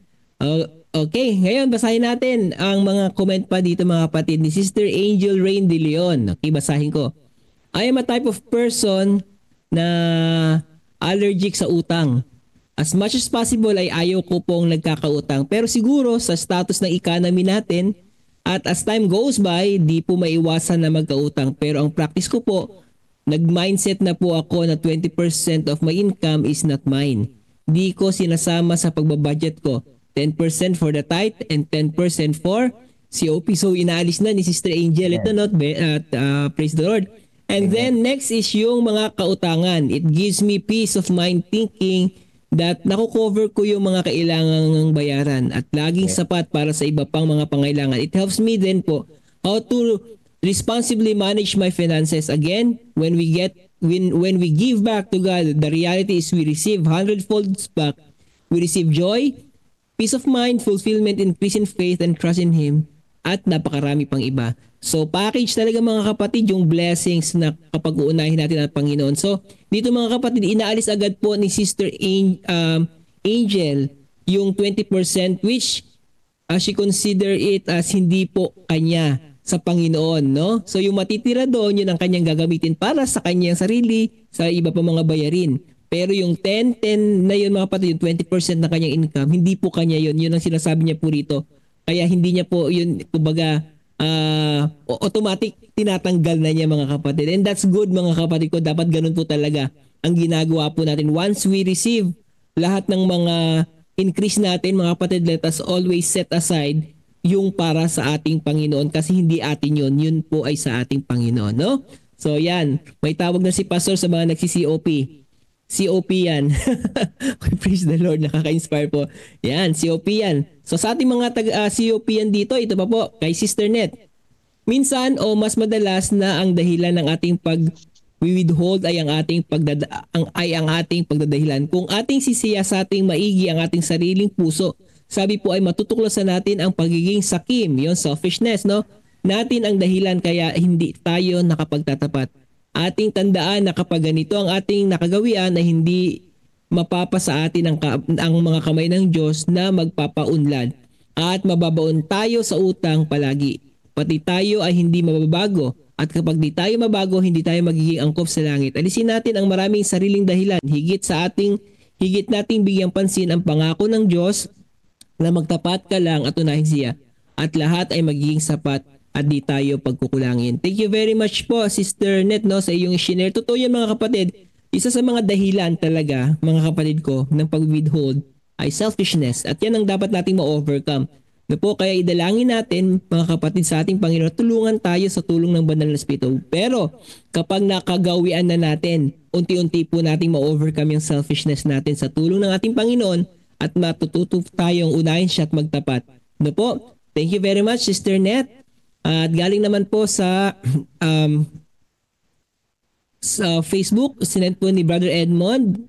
Okay, ngayon basahin natin ang mga comment pa dito mga kapatid ni Sister Angel Rain de Leon. Okay, basahin ko. I am a type of person na allergic sa utang. As much as possible ay ayaw ko pong nagkakautang. Pero siguro sa status ng economy natin, at as time goes by, di po maiwasan na magkautang. Pero ang practice ko po, nag-mindset na po ako na 20% of my income is not mine. Di ko sinasama sa pagbabudget ko. 10% for the tithe and 10% for COP. So inaalis na ni Sister Angel. Ito not praise the Lord. And then next is yung mga kautangan. It gives me peace of mind thinking that nakukover ko yung mga kailangang bayaran at laging sapat para sa iba pang mga pangailangan. It helps me then po how to responsibly manage my finances. Again, when we give back to God, the reality is we receive hundredfold back. We receive joy, peace of mind, fulfillment, increase in faith and trust in Him, at napakarami pang iba. So package talaga mga kapatid yung blessings na kapag uunahin natin ang Panginoon. So dito mga kapatid, inaalis agad po ni Sister Angel yung 20% which she consider it as hindi po kanya sa Panginoon, no? So yung matitira doon, yun ang kanyang gagamitin para sa kanyang sarili, sa iba pa mga bayarin. Pero yung 10 na yun mga kapatid, yung 20% na kanyang income, hindi po kanya yun. Yun ang sinasabi niya po rito. Kaya hindi niya po yun, kumbaga, automatic tinatanggal na niya mga kapatid. And that's good mga kapatid ko. Dapat ganun po talaga ang ginagawa po natin. Once we receive lahat ng mga increase natin mga kapatid, let us always set aside yung para sa ating Panginoon kasi hindi atin yun. Yun po ay sa ating Panginoon. No? So yan, may tawag na si Pastor sa mga nagsi-COP. COP yan. Praise the Lord, nakaka-inspire po. Yan, COP yan. So sa ating mga COP yan dito, ito pa po, kay Sister Net. Minsan o mas madalas na ang dahilan ng ating pag-withhold ay ang ating pagdadahilan. Kung ating sisiyasating maigi ang ating sariling puso, sabi po ay matutuklasan natin ang pagiging sakim, yung selfishness, no? Natin ang dahilan kaya hindi tayo nakapagtatapat. Ating tandaan na kapag ganito ang ating nakagawian ay hindi mapapa sa atin ang mga kamay ng Diyos na magpapaunlad at mababaon tayo sa utang palagi. Pati tayo ay hindi mababago at kapag di tayo mabago, hindi tayo magiging angkop sa langit. Alisin natin ang maraming sariling dahilan. Higit nating bigyang pansin ang pangako ng Diyos na magtapat ka lang at unahin siya at lahat ay magiging sapat at di tayo pagkukulangin. Thank you very much po, Sister Net, no, sa iyong share. Totoo yan mga kapatid. Isa sa mga dahilan talaga, mga kapatid ko, ng pag-withhold ay selfishness. At yan ang dapat nating ma-overcome. No po, kaya idalangin natin, mga kapatid, sa ating Panginoon, tulungan tayo sa tulong ng Banal na Espiritu. Pero kapag nakagawian na natin, unti-unti po nating ma-overcome yung selfishness natin sa tulong ng ating Panginoon at matututo tayong unahin siya at magtapat. No po, thank you very much, Sister Net. At galing naman po sa Facebook, sinend po ni Brother Edmond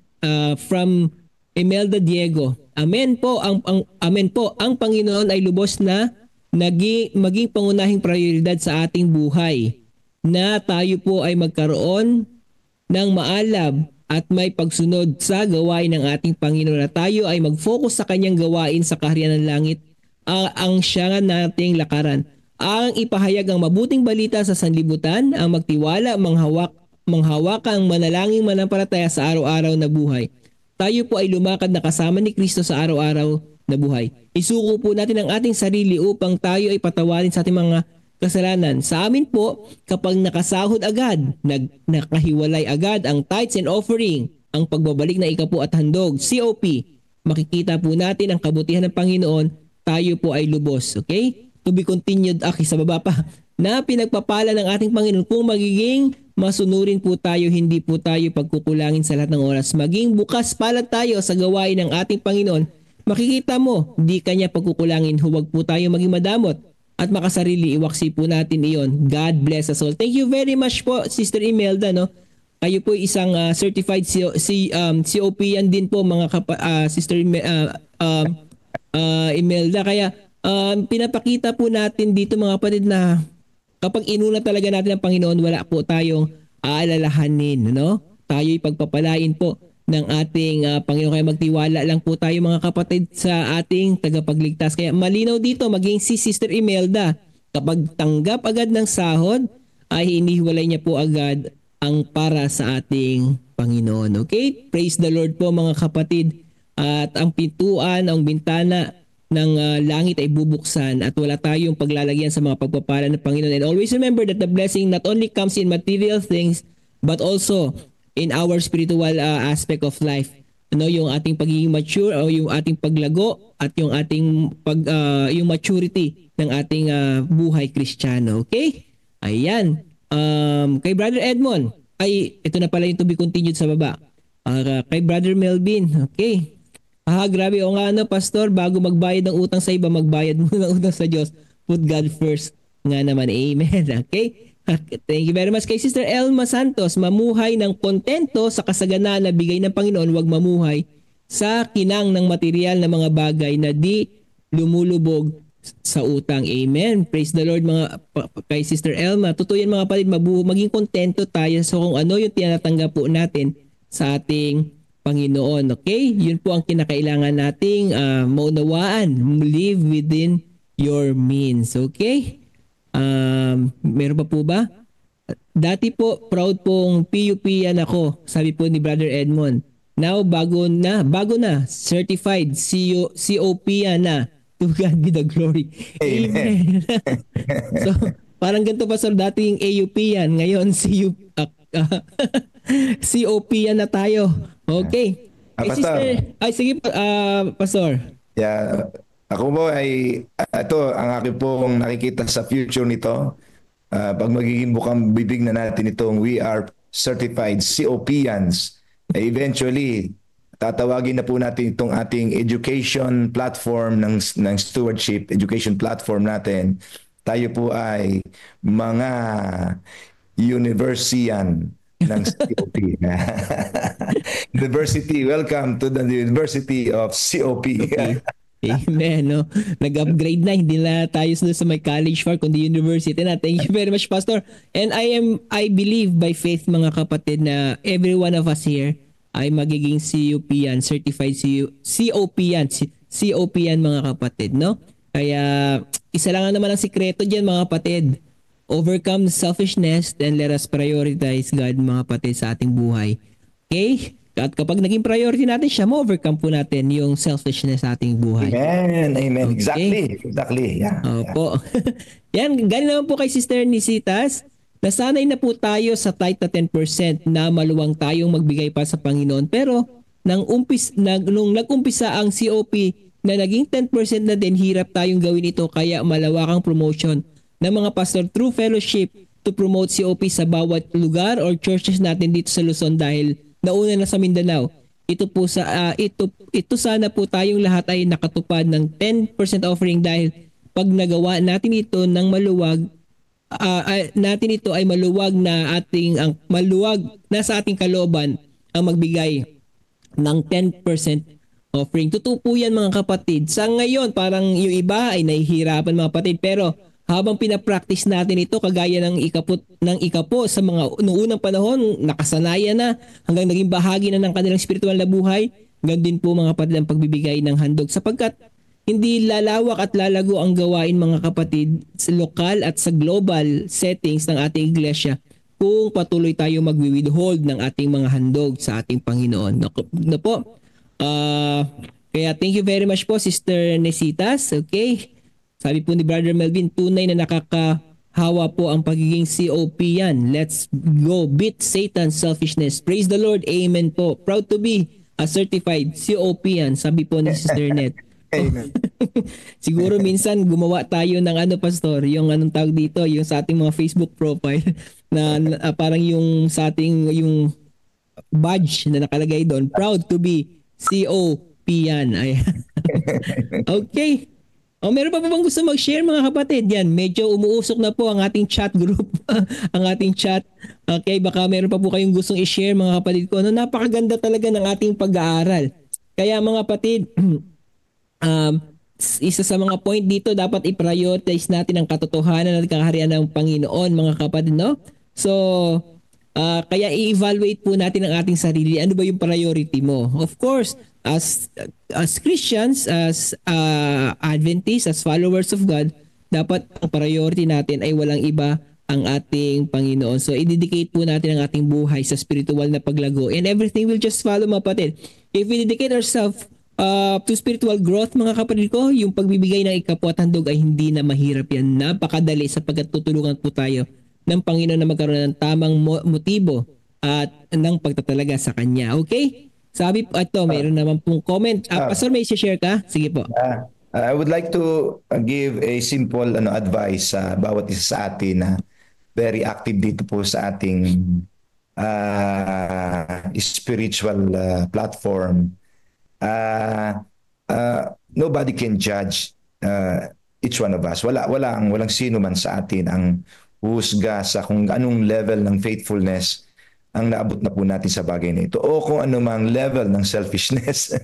from Imelda Diego. Amen po, ang Panginoon ay lubos na maging pangunahing prioridad sa ating buhay, na tayo po ay magkaroon ng maalab at may pagsunod sa gawain ng ating Panginoon, na tayo ay mag-focus sa kanyang gawain sa kaharian ng langit, ang siya nating lakaran. Ang ipahayag ang mabuting balita sa sanlibutan, ang magtiwala, manghawak ang manalangin manampalataya sa araw-araw na buhay. Tayo po ay lumakad na kasama ni Kristo sa araw-araw na buhay. Isuko po natin ang ating sarili upang tayo ay patawarin sa ating mga kasalanan. Sa amin po, kapag nakasahod agad, nakahiwalay agad ang tithes and offering, ang pagbabalik na ikapu at handog, COP, makikita po natin ang kabutihan ng Panginoon, tayo po ay lubos. Okay? To be continued, sa baba pa, na pinagpapala ng ating Panginoon kung magiging masunurin po tayo, hindi po tayo pagkukulangin sa lahat ng oras. Maging bukas palad tayo sa gawain ng ating Panginoon. Makikita mo, di kanya pagkukulangin. Huwag po tayo maging madamot at makasarili. Iwaksi po natin iyon. God bless us all. Thank you very much po, Sister Imelda. No? Kayo po isang certified COP yan din po, mga Sister Imelda. Kaya pinapakita po natin dito, mga kapatid, na kapag inuna talaga natin ang Panginoon, wala po tayong aalalahanin, no? Tayo'y pagpapalain po ng ating Panginoon. Kaya magtiwala lang po tayo, mga kapatid, sa ating tagapagligtas. Kaya malinaw dito, maging si Sister Imelda, kapag tanggap agad ng sahod, ay inihiwalay niya po agad ang para sa ating Panginoon. Okay? Praise the Lord po, mga kapatid. At ang pintuan, ang bintana ng langit ay bubuksan at wala tayong paglalagyan sa mga pagpapala ng Panginoon. And always remember that the blessing not only comes in material things but also in our spiritual aspect of life. Yung ating pagiging mature o yung ating paglago at yung ating yung maturity ng ating buhay Kristiyano. Okay? Ayan. Kay Brother Edmond, ito na pala yung to be continued sa baba. Kay Brother Melvin, okay. Grabe. O nga, Pastor, bago magbayad ng utang sa iba, magbayad muna ng utang sa Diyos. Put God first. Nga naman. Amen. Okay? Thank you very much. Kay Sister Elma Santos, mamuhay ng kontento sa kasaganaan na bigay ng Panginoon, huwag mamuhay sa kinang ng material na mga bagay na di lumulubog sa utang. Amen. Praise the Lord, kay Sister Elma. Totoo yan, mga kapatid, maging kontento tayo sa kung ano yung tinatanggap po natin sa ating Panginoon. Okay? Yun po ang kinakailangan nating maunawaan. Live within your means. Okay? Meron pa po ba? Dati po, proud pong PUP yan ako. Sabi po ni Brother Edmond. Now, bago na. Certified COP yan na. To God be the glory. Amen. So, parang ganito pa, sir. Dati yung AUP yan. Ngayon, COP yan na tayo. Okay. Pastor. Sige po, Pastor. Yeah. Ako po ay, ito ang aking pong nakikita sa future nito. Pag magiging bukang bibig na natin itong we are certified COPians eventually, tatawagin na po natin itong ating education platform ng stewardship, education platform natin. Tayo po ay mga universian ng COP. University, welcome to the University of COP. Amen, no? Nag-upgrade na, hindi na tayo sa may college for kundi university na. Thank you very much, Pastor. And I believe by faith, mga kapatid, na every one of us here ay magiging COP yan, certified COP yan, COP yan, mga kapatid, no? Kaya isa lang naman ang sikreto diyan, mga kapatid. Overcome selfishness, then let us prioritize God, mga kapatid, sa ating buhay. Okay? At kapag naging priority natin siya, ma-overcome po natin yung selfishness sa ating buhay. Amen. Amen. Okay. Exactly. Yeah. Opo. Yan, galing naman po kay Sister Nisitas. Nasanay na po tayo sa tight na 10% na maluwang tayong magbigay pa sa Panginoon. Pero nung nag-umpisa ang COP na naging 10% na din, hirap tayong gawin ito, kaya malawakang promotion ng mga pastor through fellowship to promote COP sa bawat lugar or churches natin dito sa Luzon dahil nauna na sa Mindanao. Ito sana po tayong lahat ay nakatupad ng 10% offering dahil pag nagawa natin ito ng maluwag, natin ito ay maluwag na maluwag na sa ating kalooban ang magbigay ng 10% offering. Totoo po yan, mga kapatid. Sa ngayon, parang yung iba ay nahihirapan, mga kapatid, pero habang pinapractice natin ito, kagaya ng ikapo sa mga noong unang panahon, nakasanayan na hanggang naging bahagi na ng kanilang spiritual na buhay. Ganun din po, mga kapatid, ang pagbibigay ng handog sapagkat hindi lalawak at lalago ang gawain, mga kapatid, sa lokal at sa global settings ng ating iglesia kung patuloy tayo magwi-withhold ng ating mga handog sa ating Panginoon. Na po. Kaya thank you very much po, Sister Nesitas. Okay? Sabi po ni Brother Melvin, tunay na nakakahawa po ang pagiging COP yan. Let's go beat Satan's selfishness. Praise the Lord. Amen po. Proud to be a certified COP yan. Sabi po ni Sister Net. Amen. Siguro minsan gumawa tayo ng Pastor, yung anong tawag dito, yung sa ating mga Facebook profile na parang yung sa ating yung badge na nakalagay doon. Proud to be COP yan. Okay. Meron pa bang gusto mag-share, mga kapatid? Yan, medyo umuusok na po ang ating chat group. Ang ating chat. Okay, baka meron pa po kayong gustong i-share, mga kapatid ko. Napakaganda talaga ng ating pag-aaral. Kaya, mga kapatid, isa sa mga point dito, dapat i-prioritize natin ang katotohanan at kaharian ng Panginoon, mga kapatid, no? So, kaya i-evaluate po natin ang ating sarili. Ano ba yung priority mo? Of course, as Christians, as Adventists, as followers of God, dapat ang priority natin ay walang iba ang ating Panginoon. So, i-dedicate po natin ang ating buhay sa spiritual na paglago and everything will just follow, mga kapatid. If we dedicate ourselves to spiritual growth, mga kapatid ko, yung pagbibigay ng ikapo at handog ay hindi na mahirap yan. Napakadali sapagkat tutulungan po tayo ng Panginoon na magkaroon ng tamang motibo at ng pagtatalaga sa Kanya. Okay? Sabi po, ito, mayroon naman pong comment. Pastor, may share ka? Sige po. I would like to give a simple advice sa bawat isa sa atin na very active dito po sa ating spiritual platform. Nobody can judge each one of us. Walang sino man sa atin ang husga sa kung anong level ng faithfulness ang naabot na po natin sa bagay na ito o kung anumang level ng selfishness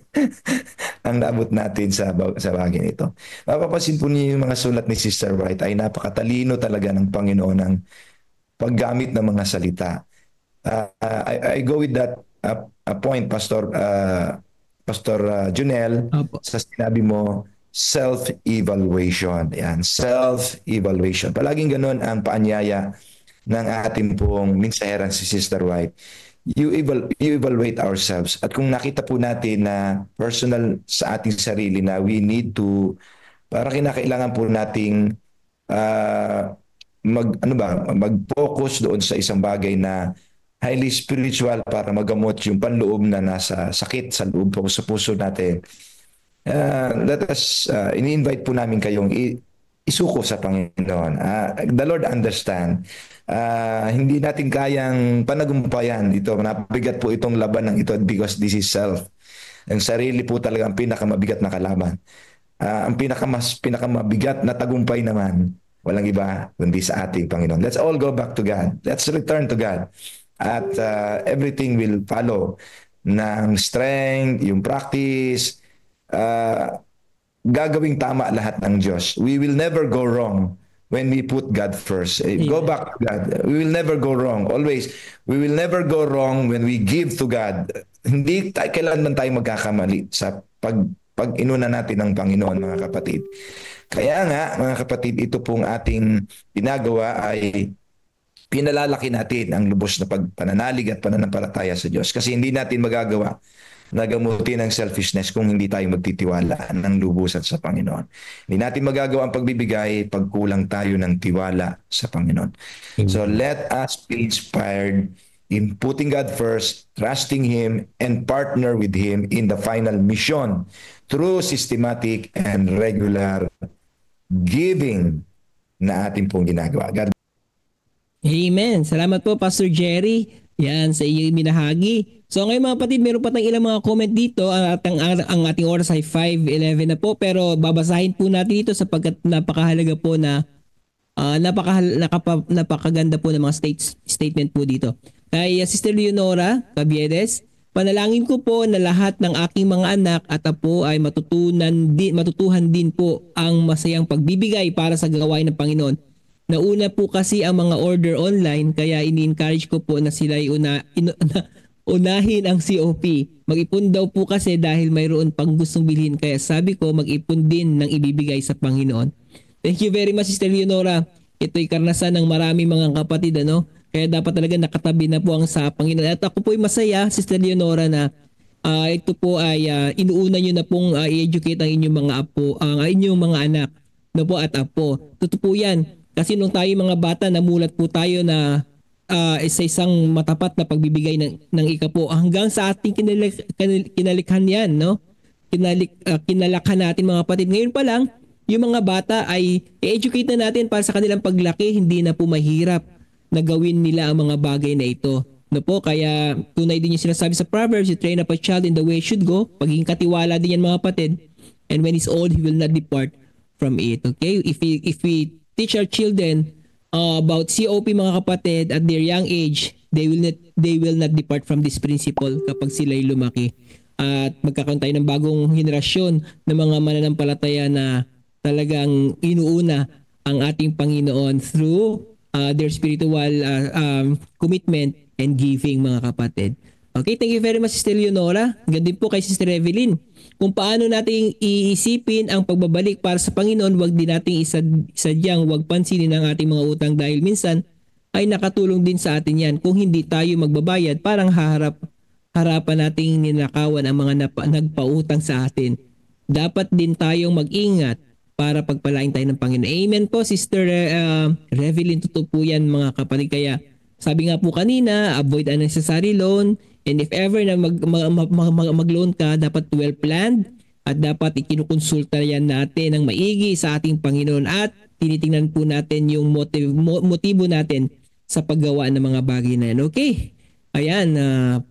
ang naabot natin sa bagay na ito. Mapapansin po niyo yung mga sulat ni Sister White ay napakatalino talaga ng Panginoon ng paggamit ng mga salita. I go with that point, Pastor Junel, sa sinabi mo, self-evaluation. Yan, self-evaluation. Palaging ganun ang paanyaya ng ating pong minsaheran si Sister White. You evaluate ourselves. At kung nakita po natin na personal sa ating sarili na we need to, para kinakailangan po nating mag-focus doon sa isang bagay na highly spiritual para magamot yung panloob na nasa sakit sa loob po sa puso natin. Let us, ini-invite po namin kayong isuko sa Panginoon. The Lord understand. Hindi natin kayang panagumpayan ito. Napabigat po itong laban ng ito because this is self. Ang sarili po talaga ang pinakamabigat na kalaban. Ang pinakamabigat na tagumpay naman, walang iba kundi sa ating Panginoon. Let's all go back to God. Let's return to God. At everything will follow. Ng strength, yung practice, gagawing tama lahat ng Diyos. We will never go wrong when we put God first. Go back to God. We will never go wrong. Always, we will never go wrong when we give to God. Hindi kailanman tayo magkakamali sa pag inuna natin ng Panginoon, mga kapatid. Kaya nga, mga kapatid, ito pong ating ginagawa ay pinalalaki natin ang lubos na pagpananalig at pananampalataya sa Diyos. Kasi hindi natin magagawa na gamutin ang selfishness kung hindi tayo magtitiwala ng lubusan sa Panginoon. Hindi natin magagawa ang pagbibigay pag kulang tayo ng tiwala sa Panginoon. So let us be inspired in putting God first, trusting Him, and partner with Him in the final mission through systematic and regular giving na ating pong ginagawa. God. Amen. Salamat po, Pastor Jerry. Yan, sa iyong minahagi. So ngayon mga kapatid, meron pa tayong ilang mga comment dito at ang ating oras ay 5:11 na po, pero babasahin po natin ito sapagkat napakahalaga po na napakaganda po ng mga statement po dito. Kay Sister Leonora Cabiedes, panalangin ko po na lahat ng aking mga anak at apo ay matutuhan din po ang masayang pagbibigay para sa gawain ng Panginoon. Nauna po kasi ang mga order online kaya ini-encourage ko po na sila unahin ang COP. Mag-ipon daw po kasi dahil mayroon pang gustong bilhin kaya sabi ko mag-ipon din ng ibibigay sa Panginoon. Thank you very much, Sister Leonora. Ito'y karanasan ng marami mga kapatid, ano? Kaya dapat talaga nakatabi na po ang sa Panginoon. At ako po'y masaya, Sister Leonora, na ito po ay inuuna nyo na pong i-educate ang inyong mga apo, ang inyong mga anak, no po, at apo. Totoo po yan. Kasi nung tayo mga bata, namulat po tayo na sa isang matapat na pagbibigay ng ikapo hanggang sa ating kinalikhan yan, no? Kinalakhan natin mga kapatid. Ngayon pa lang, yung mga bata ay i-educate na natin para sa kanilang paglaki, hindi na po mahirap na gawin nila ang mga bagay na ito. No po, kaya tunay din yung sinasabi sa Proverbs, you train up a child in the way he should go. Pagiging katiwala din yan mga kapatid. And when he's old, he will not depart from it. Okay? If we teach our children about COP mga kapatid at their young age, they will not depart from this principle kapag sila'y lumaki. At magkakaroon tayo ng bagong henerasyon ng mga mananampalataya na talagang inuuna ang ating Panginoon through their spiritual commitment and giving mga kapatid. Okay, thank you very much Sister Leonora. Ganun din po kay Sister Evelyn. Kung paano nating iisipin ang pagbabalik para sa Panginoon, wag din nating isadyang wag pansinin ang ating mga utang dahil minsan ay nakatulong din sa atin yan. Kung hindi tayo magbabayad, parang harapan nating ninakawan ang mga nagpautang sa atin. Dapat din tayong mag-ingat para pagpalain tayo ng Panginoon. Amen po Sister Evelyn. Totoo po yan mga kapatid. Kaya sabi nga po kanina, avoid unnecessary loan. And if ever na mag-loan ka, dapat well-planned at dapat ikinukonsulta yan natin ng maigi sa ating Panginoon at tinitingnan po natin yung motibo natin sa paggawa ng mga bagay na yan. Okay? Ayan,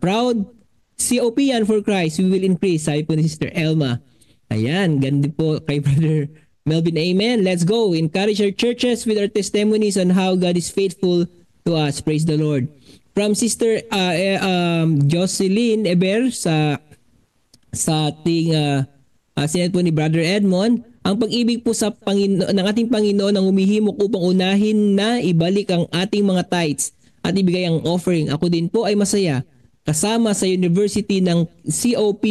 proud COP yan for Christ. We will increase. Sabi po ni Sister Elma. Ayan, ganda po kay Brother Melvin. Amen. Let's go. Encourage our churches with our testimonies on how God is faithful to us. Praise the Lord. From Sister Jocelyn Eber sa ating sinend po ni Brother Edmond, ang pag-ibig po sa ng ating Panginoon ang humihimok upang unahin na ibalik ang ating mga tithes at ibigay ang offering. Ako din po ay masaya kasama sa University ng COP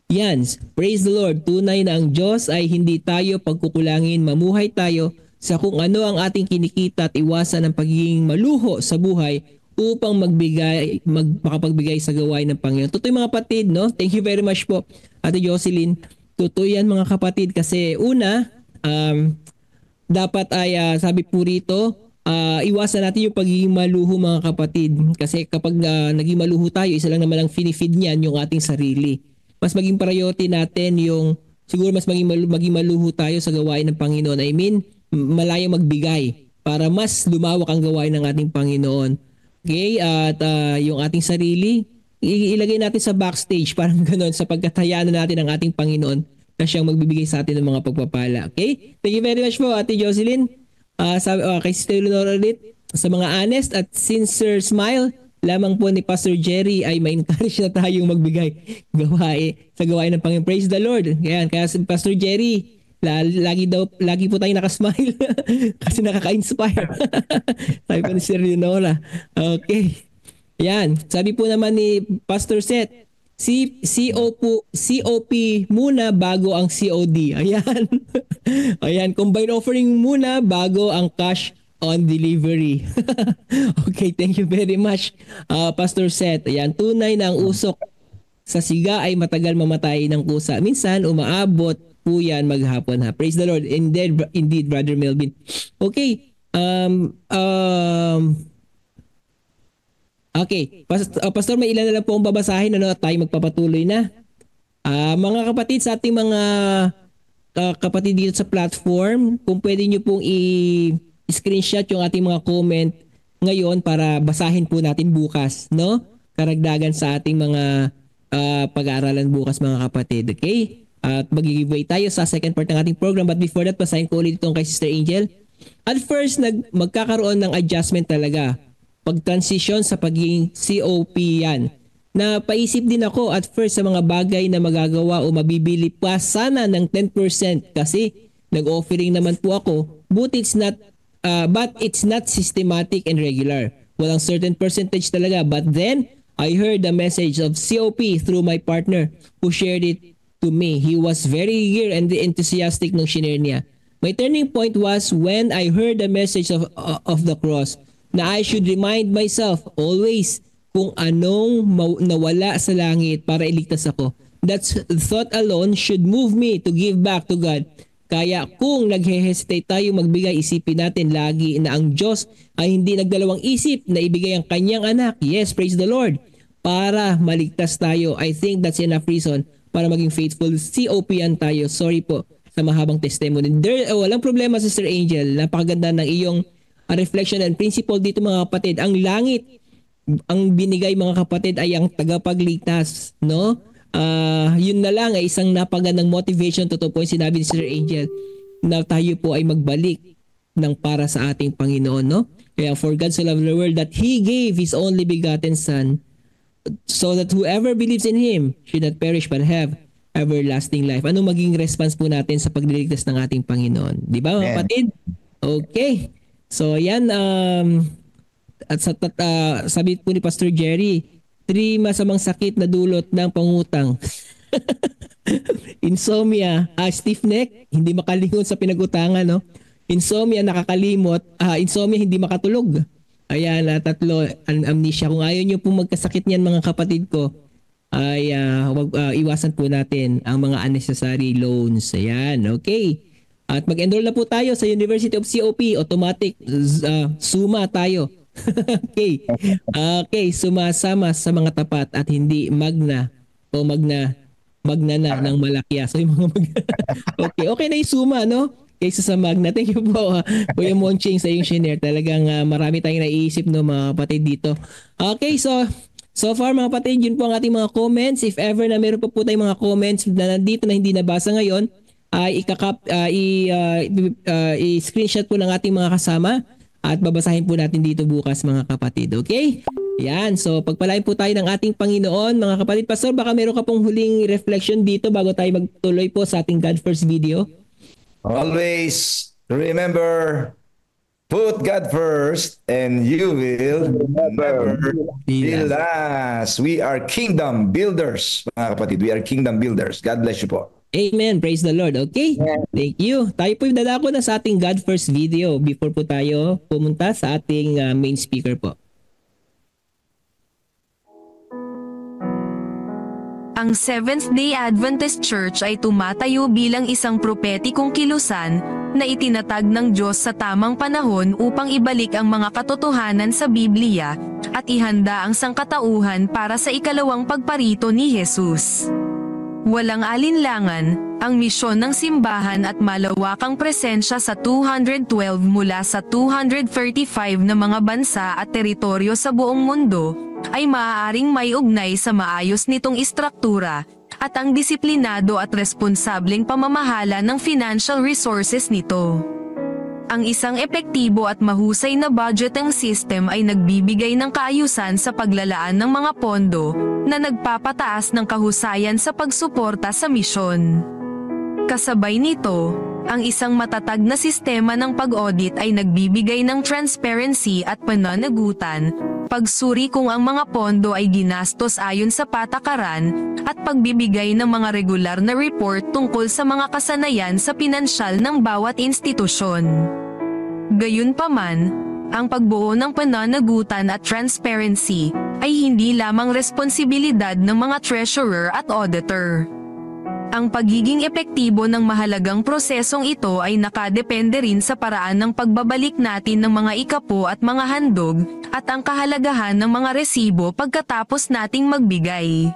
Yans. Praise the Lord. Tunay na ang Diyos ay hindi tayo pagkukulangin. Mamuhay tayo sa kung ano ang ating kinikita at iwasan ang pagiging maluho sa buhay upang makapagbigay sa gawain ng Panginoon. Totoo mga kapatid, no? Thank you very much po, Ate Jocelyn. Totoo yan mga kapatid kasi una, dapat ay sabi po rito, iwasan natin yung pagiging maluho mga kapatid. Kasi kapag naging maluho tayo, isa lang naman ang finifeed niyan yung ating sarili. Mas maging priority natin yung, siguro mas maging maluho tayo sa gawain ng Panginoon. I mean, malayang magbigay para mas lumawak ang gawain ng ating Panginoon. Okay? At yung ating sarili, ilagay natin sa backstage, parang gano'n, sapagkat hayaan na natin ang ating Panginoon na siyang magbibigay sa atin ng mga pagpapala. Okay? Thank you very much po, Ate Jocelyn. Kay Sister Leonora ulit, sa mga honest at sincere smile lamang po ni Pastor Jerry ay ma-encourage na tayong magbigay sa gawain ng Panginoon. Praise the Lord. Kaya si Pastor Jerry, lagi po tayong nakasmile kasi nakaka-inspire. Sabi po ni Sister Leonora. Okay. Yan. Sabi po naman ni Pastor Seth, COP muna bago ang COD. Ayan. Ayan. Combined offering muna bago ang cash on delivery. Okay, thank you very much, Pastor Seth. Ayan, tunay na ang usok sa siga ay matagal mamatay ng kusa. Minsan, umaabot po yan maghapon ha. Praise the Lord. Indeed, Brother Melvin. Okay. Okay. Pastor, may ilan na lang po ang babasahin. At tayo magpapatuloy na. Mga kapatid, sa ating mga kapatid dito sa platform, kung pwede nyo pong screenshot yung ating mga comment ngayon para basahin po natin bukas, no? Karagdagan sa ating mga pag-aaralan bukas, mga kapatid. Okay? At mag-giveaway tayo sa second part ng ating program. But before that, basahin ko ulit itong kay Sister Angel. At first, magkakaroon ng adjustment talaga. Pag-transition sa pagiging COP yan. Napaisip din ako at first sa mga bagay na magagawa o mabibili pa sana ng 10% kasi nag-offering naman po ako. But it's not systematic and regular. Walang certain percentage talaga. But then, I heard the message of COP through my partner who shared it to me. He was very eager and enthusiastic nung shinare niya. My turning point was when I heard the message of the cross na I should remind myself always kung anong nawala sa langit para iligtas ako. That thought alone should move me to give back to God. Kaya kung naghe-hesitate tayo magbigay, isipin natin lagi na ang Diyos ay hindi nagdalawang isip na ibigay ang kanyang anak. Yes, praise the Lord. Para maligtas tayo. I think that's enough reason para maging faithful. COP-an tayo. Sorry po sa mahabang testimony. Walang problema, Sister Angel. Napakaganda ng iyong reflection and principle dito, mga kapatid. Ang langit, ang binigay, mga kapatid, ay ang tagapagligtas. No? Yun na lang ay isang napagandang motivation. Totoo po yung sinabi ni Sister Angel na tayo po ay magbalik ng para sa ating Panginoon, no? Kaya for God so loved the world that He gave His only begotten Son so that whoever believes in Him should not perish but have everlasting life. Ano maging response po natin sa pagliligtas ng ating Panginoon? Di ba, mga kapatid? Okay. So yan, at sabi po ni Pastor Jerry, 3 masamang sakit na dulot ng pangutang. Insomnia, stiff neck, hindi makalingon sa pinag-utangan, no? Insomnia, nakakalimot, insomnia, hindi makatulog. Ayan, 3, amnesia. Kung ayaw nyo pong magkasakit niyan, mga kapatid ko, ay iwasan po natin ang mga unnecessary loans. Ayan, okay. At mag-enroll na po tayo sa University of COP, automatic, SUMA tayo. Okay. Okay, sumasama sa mga tapat at hindi magna na ng malakya. So yung mga okay na yung suma, no? Kaysa sa magna. Thank you po, Kuya Monching, sa yung share. Talagang marami tayong naiisip, no, mga kapatid dito. Okay, so far, mga kapatid, yun po ang ating mga comments. If ever na meron pa po tayong mga comments na nandito na hindi nabasa ngayon, ay i-screenshot po ng ating mga kasama at babasahin po natin dito bukas, mga kapatid. Okay? Yan. So, pagpalain po tayo ng ating Panginoon. Mga kapatid, Pastor, baka meron ka pong huling reflection dito bago tayo magtuloy po sa ating God First video? Always remember, put God first and you will never be last. We are kingdom builders, mga kapatid. We are kingdom builders. God bless you po. Amen. Praise the Lord. Okay? Thank you. Tayo po yung dadako na sa ating God First video before po tayo pumunta sa ating main speaker po. Ang Seventh-day Adventist Church ay tumatayo bilang isang propetikong kilusan na itinatag ng Diyos sa tamang panahon upang ibalik ang mga katotohanan sa Biblia at ihanda ang sangkatauhan para sa ikalawang pagparito ni Jesus. Walang alinlangan, ang misyon ng simbahan at malawakang presensya sa 212 mula sa 235 na mga bansa at teritoryo sa buong mundo, ay maaaring may ugnay sa maayos nitong istruktura, at ang disiplinado at responsableng pamamahala ng financial resources nito. Ang isang epektibo at mahusay na budgeting system ay nagbibigay ng kaayusan sa paglalaan ng mga pondo, na nagpapataas ng kahusayan sa pagsuporta sa misyon. Kasabay nito, ang isang matatag na sistema ng pag-audit ay nagbibigay ng transparency at pananagutan, pagsuri kung ang mga pondo ay ginastos ayon sa patakaran, at pagbibigay ng mga regular na report tungkol sa mga kasanayan sa pinansyal ng bawat institusyon. Gayunpaman, ang pagbuo ng pananagutan at transparency ay hindi lamang responsibilidad ng mga treasurer at auditor. Ang pagiging epektibo ng mahalagang prosesong ito ay nakadepende rin sa paraan ng pagbabalik natin ng mga ikapo at mga handog, at ang kahalagahan ng mga resibo pagkatapos nating magbigay.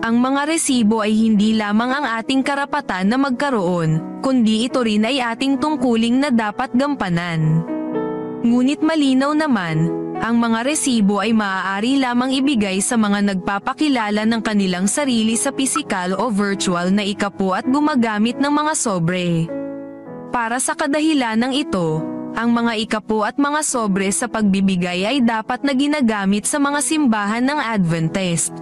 Ang mga resibo ay hindi lamang ang ating karapatan na magkaroon, kundi ito rin ay ating tungkuling na dapat gampanan. Ngunit malinaw naman, ang mga resibo ay maaari lamang ibigay sa mga nagpapakilala ng kanilang sarili sa pisikal o virtual na ikapo at gumagamit ng mga sobre. Para sa kadahilanang ito, ang mga ikapo at mga sobre sa pagbibigay ay dapat na ginagamit sa mga simbahan ng Adventist.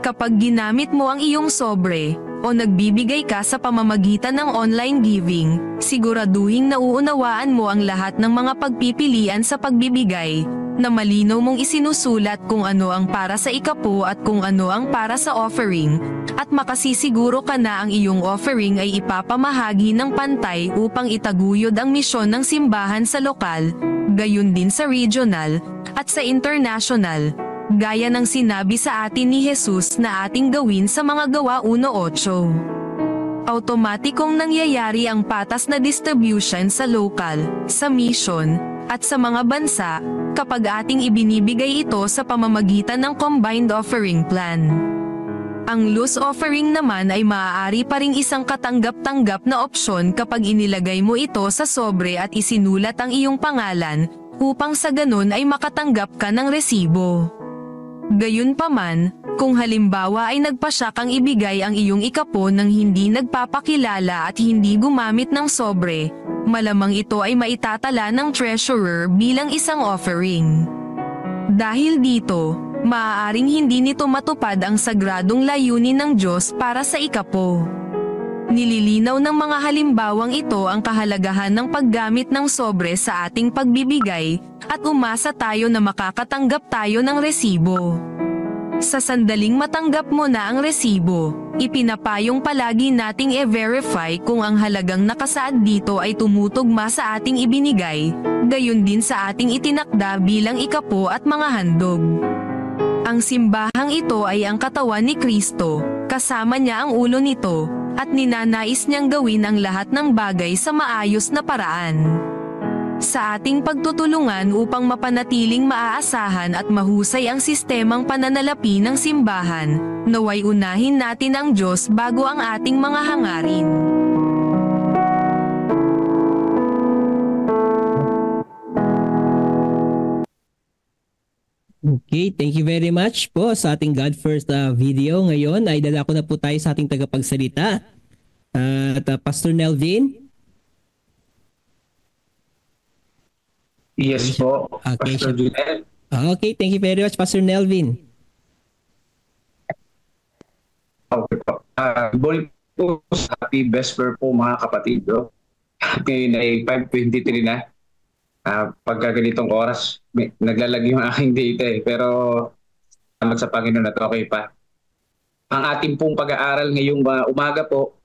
Kapag ginamit mo ang iyong sobre, o nagbibigay ka sa pamamagitan ng online giving, siguraduhing nauunawaan mo ang lahat ng mga pagpipilian sa pagbibigay, na malinaw mong isinusulat kung ano ang para sa ikapo at kung ano ang para sa offering, at makasisiguro ka na ang iyong offering ay ipapamahagi ng pantay upang itaguyod ang misyon ng simbahan sa lokal, gayon din sa regional, at sa international. Gaya ng sinabi sa atin ni Jesus na ating gawin sa mga Gawa 1:8. Automatikong nangyayari ang patas na distribution sa lokal, sa mission, at sa mga bansa, kapag ating ibinibigay ito sa pamamagitan ng combined offering plan. Ang loose offering naman ay maaari pa ring isang katanggap-tanggap na opsyon kapag inilagay mo ito sa sobre at isinulat ang iyong pangalan, upang sa ganun ay makatanggap ka ng resibo. Gayunpaman, kung halimbawa ay nagpasya kang ibigay ang iyong ikapo ng hindi nagpapakilala at hindi gumamit ng sobre, malamang ito ay maitatala ng treasurer bilang isang offering. Dahil dito, maaaring hindi nito matupad ang sagradong layunin ng Diyos para sa ikapo. Nililinaw ng mga halimbawang ito ang kahalagahan ng paggamit ng sobre sa ating pagbibigay, at umasa tayo na makakatanggap tayo ng resibo. Sa sandaling matanggap mo na ang resibo, ipinapayong palagi nating i-verify kung ang halagang nakasaad dito ay tumutugma sa ating ibinigay, gayon din sa ating itinakda bilang ikapo at mga handog. Ang simbahang ito ay ang katawan ni Kristo, kasama niya ang ulo nito, at ninanais niyang gawin ang lahat ng bagay sa maayos na paraan. Sa ating pagtutulungan upang mapanatiling maaasahan at mahusay ang sistemang pananalapi ng simbahan, naway unahin natin ang Diyos bago ang ating mga hangarin. Okay, thank you very much po sa ating God First video. Ngayon ay dala ko na po tayo sa ating tagapagsalita. Pastor Nelvin. Yes po, Okay, Pastor Junel. Okay, thank you very much, Pastor Nelvin. Okay po. Good morning po, happy vesper po mga kapatid. Ngayon ay 5:23 na. Pagka ganitong oras, naglalag yung aking data pero salamat sa Panginoon at okay pa. Ang ating pong pag-aaral ngayong umaga po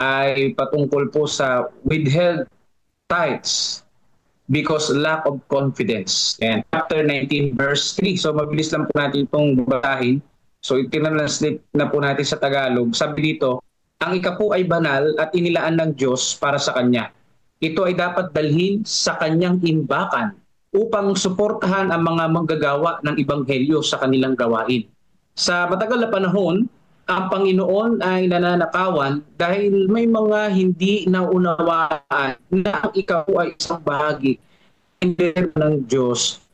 ay patungkol po sa withheld tithes because lack of confidence. And chapter 19 verse 3. So mabilis lang po natin itong babahin. So itinranslate na po natin sa Tagalog. Sabi dito, ang ikapo ay banal at inilaan ng Diyos para sa Kanya. Ito ay dapat dalhin sa Kanyang imbakan upang suportahan ang mga manggagawa ng Ebanghelyo sa kanilang gawain. Sa matagal na panahon, ang Panginoon ay nananakawan dahil may mga hindi naunawaan na ang ikapo ay isang bahagi ng Diyos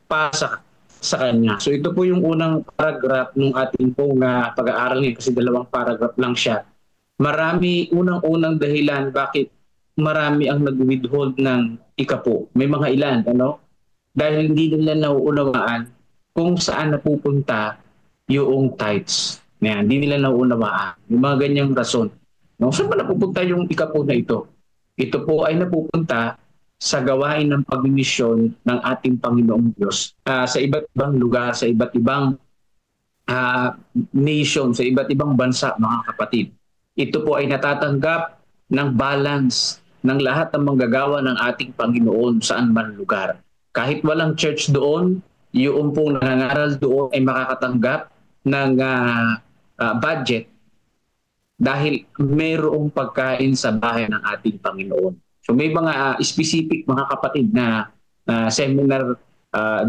para sa Kanya. So ito po yung unang paragraph ng ating pong pag-aaral ngayon kasi dalawang paragraph lang siya. Marami, unang-unang dahilan bakit marami ang nag-withhold ng ikapo. May mga ilan, dahil hindi nila nauunawaan kung saan napupunta yung tithes. Yan, hindi nila nauunawaan. Yung mga ganyang rason. Saan ba napupunta yung ikapo na ito? Ito po ay napupunta sa gawain ng pagmisyon ng ating Panginoong Diyos sa iba't ibang lugar, sa iba't ibang nation, sa iba't ibang bansa, mga kapatid. Ito po ay natatanggap ng balance ng lahat ng manggagawa ng ating Panginoon saan man lugar. Kahit walang church doon, yung pong nangangaral doon ay makakatanggap ng budget dahil mayroong pagkain sa bahay ng ating Panginoon. So may mga specific mga kapatid na seminar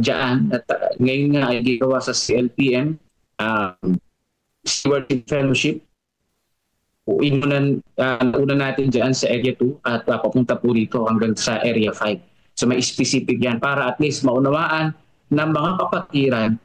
dyan at ngayon nga ay ginawa sa CLPM, Stewardship Fellowship. Una natin dyan sa Area 2 at papunta po rito hanggang sa Area 5. So may specific yan para at least maunawaan ng mga kapatiran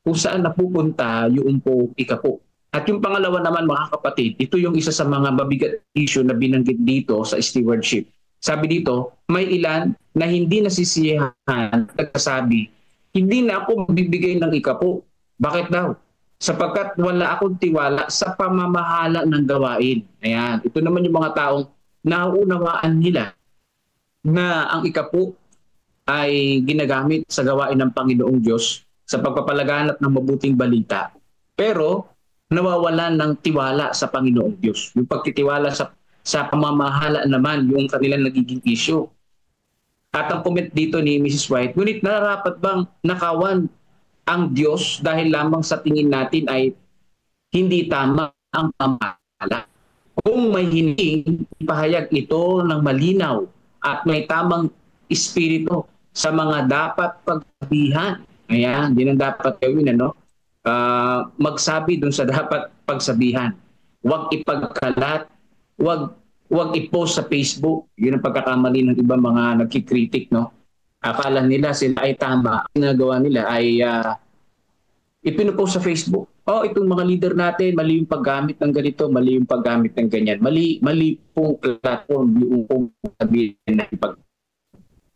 kung saan napupunta yung po ikapo. At yung pangalawa naman mga kapatid, ito yung isa sa mga mabigat issue na binanggit dito sa stewardship. Sabi dito, may ilan na hindi nasisiyahan, nagsasabi, hindi na ako magbibigay ng ikapo. Bakit daw? Sapagkat wala akong tiwala sa pamamahala ng gawain. Ayan, ito naman yung mga taong nauunawaan nila na ang ikapo ay ginagamit sa gawain ng Panginoong Diyos sa pagpapalaganap ng mabuting balita. Pero nawawalan ng tiwala sa Panginoong Diyos. Yung pagtitiwala sa pamamahala naman yung kanilang nagiging issue. At ang comment dito ni Mrs. White, ngunit nararapat bang nakawan ang Diyos dahil lamang sa tingin natin ay hindi tama ang pamamahala? Kung may hindi, ipahayag ito ng malinaw at may tamang espiritu sa mga dapat pagsabihan. Ayan, din ang dapat gawin, magsabi dun sa dapat pagsabihan. Huwag ipagkalat, huwag i-post sa Facebook. Yun ang pagkakamali ng ibang mga nagkikritik, Akala nila sila ay tama. Ang ginagawa nila ay ipinopost sa Facebook. Itong mga leader natin, mali yung paggamit ng ganito, mali yung paggamit ng ganyan. Mali pong platform yung pong sabihin na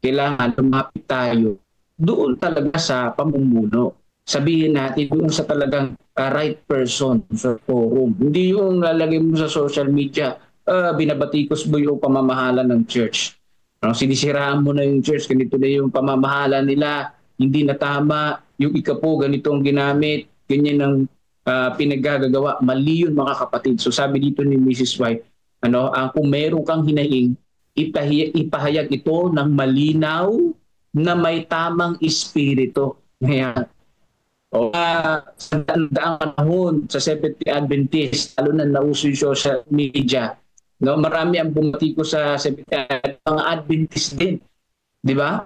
kailangan lumapit tayo doon talaga sa pamumuno. Sabihin natin doon sa talagang right person sa forum. Hindi yung lalagay mo sa social media, binabatikos mo yung pamamahala ng church. Sinisiraan mo na yung church, ganito na yung pamamahala nila, hindi na tama, yung ikapo, ganito ang ginamit, ganyan ang pinaggagawa. Mali yun mga kapatid. So sabi dito ni Mrs. White, kung meron kang hinaing, ipahayag ito ng malinaw na may tamang espiritu. Ngayon, sa daang panahon sa Seventh-day Adventist, lalo na nauso yung social media, marami ang bumati ko sa Seventh-day mga Adventist din. Di ba?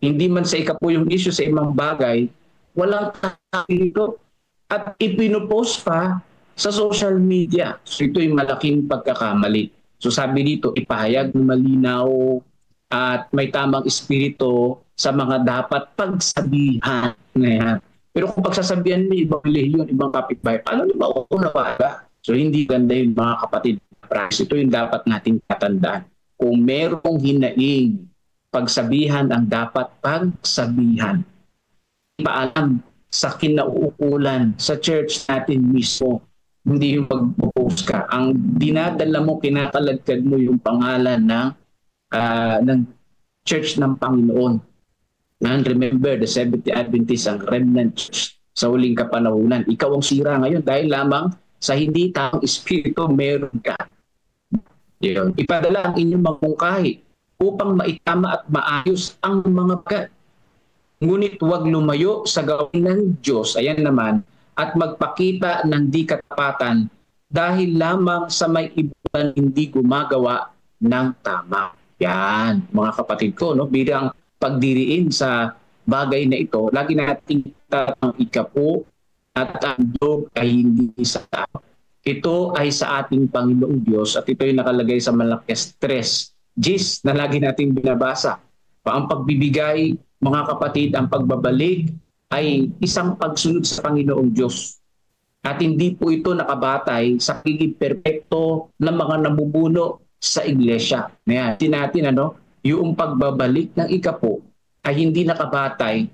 Hindi man sa ikapo yung issue sa ibang bagay, walang espiritu. At ipinopost pa sa social media. So ito yung malaking pagkakamali. So sabi dito, ipahayag ng malinaw at may tamang espiritu sa mga dapat pagsabihan. Pero kung pagsasabihan mo, ibang lehiyon, ibang kapitbahay, paano na mauunawa? So hindi ganda yung mga kapatid. Ito yung dapat nating tatandaan. Kung merong hinaing, pagsabihan ang dapat pagsabihan. Paalam sa kinauukulan sa church natin mismo. Hindi yung mag-post ka. Ang dinadala mo, kinakaladkad mo yung pangalan ng church ng Panginoon. And remember, the Seventh-day Adventist ang remnant church sa huling kapanahunan. Ikaw ang sira ngayon dahil lamang sa hindi tamang espiritu meron ka. Yun. Ipadala ang inyong magmungkahi upang maitama at maayos ang mga bagay. Ngunit huwag lumayo sa gawin ng Diyos, ayan naman, at magpakita ng di katapatan dahil lamang sa may ibang hindi gumagawa ng tama. Yan, mga kapatid ko, bilang pagdiriin sa bagay na ito, lagi nating ang ikapo at ang dog ay hindi sa tao. Ito ay sa ating Panginoong Diyos at ito ay nakalagay sa Malakias 3:10 na lagi nating binabasa. Ang pagbibigay, mga kapatid, ang pagbabalik ay isang pagsunod sa Panginoong Diyos. At hindi po ito nakabatay sa pagiging perpekto ng mga namumuno sa iglesia. Ngayon, natin yung pagbabalik ng ikapo ay hindi nakabatay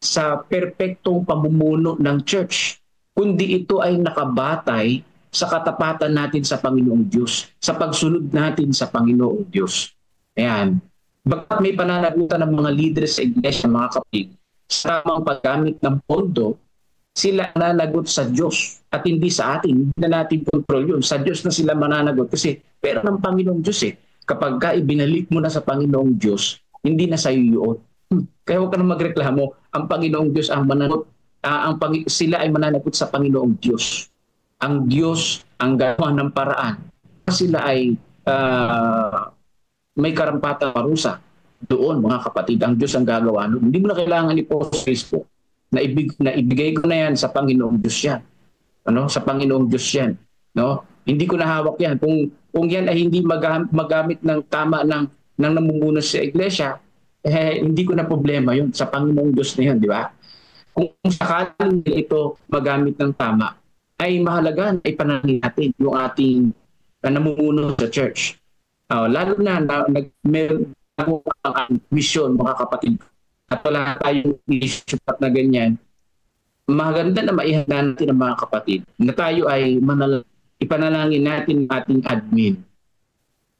sa perpektong pamumuno ng church, kundi ito ay nakabatay sa katapatan natin sa Panginoong Diyos, sa pagsunod natin sa Panginoong Diyos. Ayan. Bakit may pananagutan ng mga leaders sa iglesia, mga kapatid, sa tamang paggamit ng pondo, sila mananagot sa Diyos at hindi sa atin. Hindi na natin control yun. Sa Diyos na sila mananagot kasi pera ng Panginoong Diyos eh. Kapag ka ibinalik mo na sa Panginoong Diyos, hindi na sa iyo yun. Kaya huwag ka na magreklamo. Ang Panginoong Diyos ang mananagot. Sila ay mananagot sa Panginoong Diyos. Ang Diyos ang gagawa ng paraan. Sila ay may karampatang parusa. Doon, mga kapatid, ang Diyos ang gagawa. Hindi mo na kailangan i-post sa Facebook na ibigay ko na yan sa Panginoong Diyos yan. Sa Panginoong Diyos yan. Hindi ko nahawak yan. Kung yan ay hindi magamit ng tama ng namumuno sa iglesia, hindi ko na problema yun. Sa Panginoong Diyos na yan, di ba? Kung sakaling ito magamit ng tama, ay mahalaga na ipanalangin natin yung ating namumuno sa church. Lalo na meron ang mission, mga kapatid, at wala tayong issue na ganyan, maganda na maihanda natin ang mga kapatid na tayo ay ipanalangin natin ating admin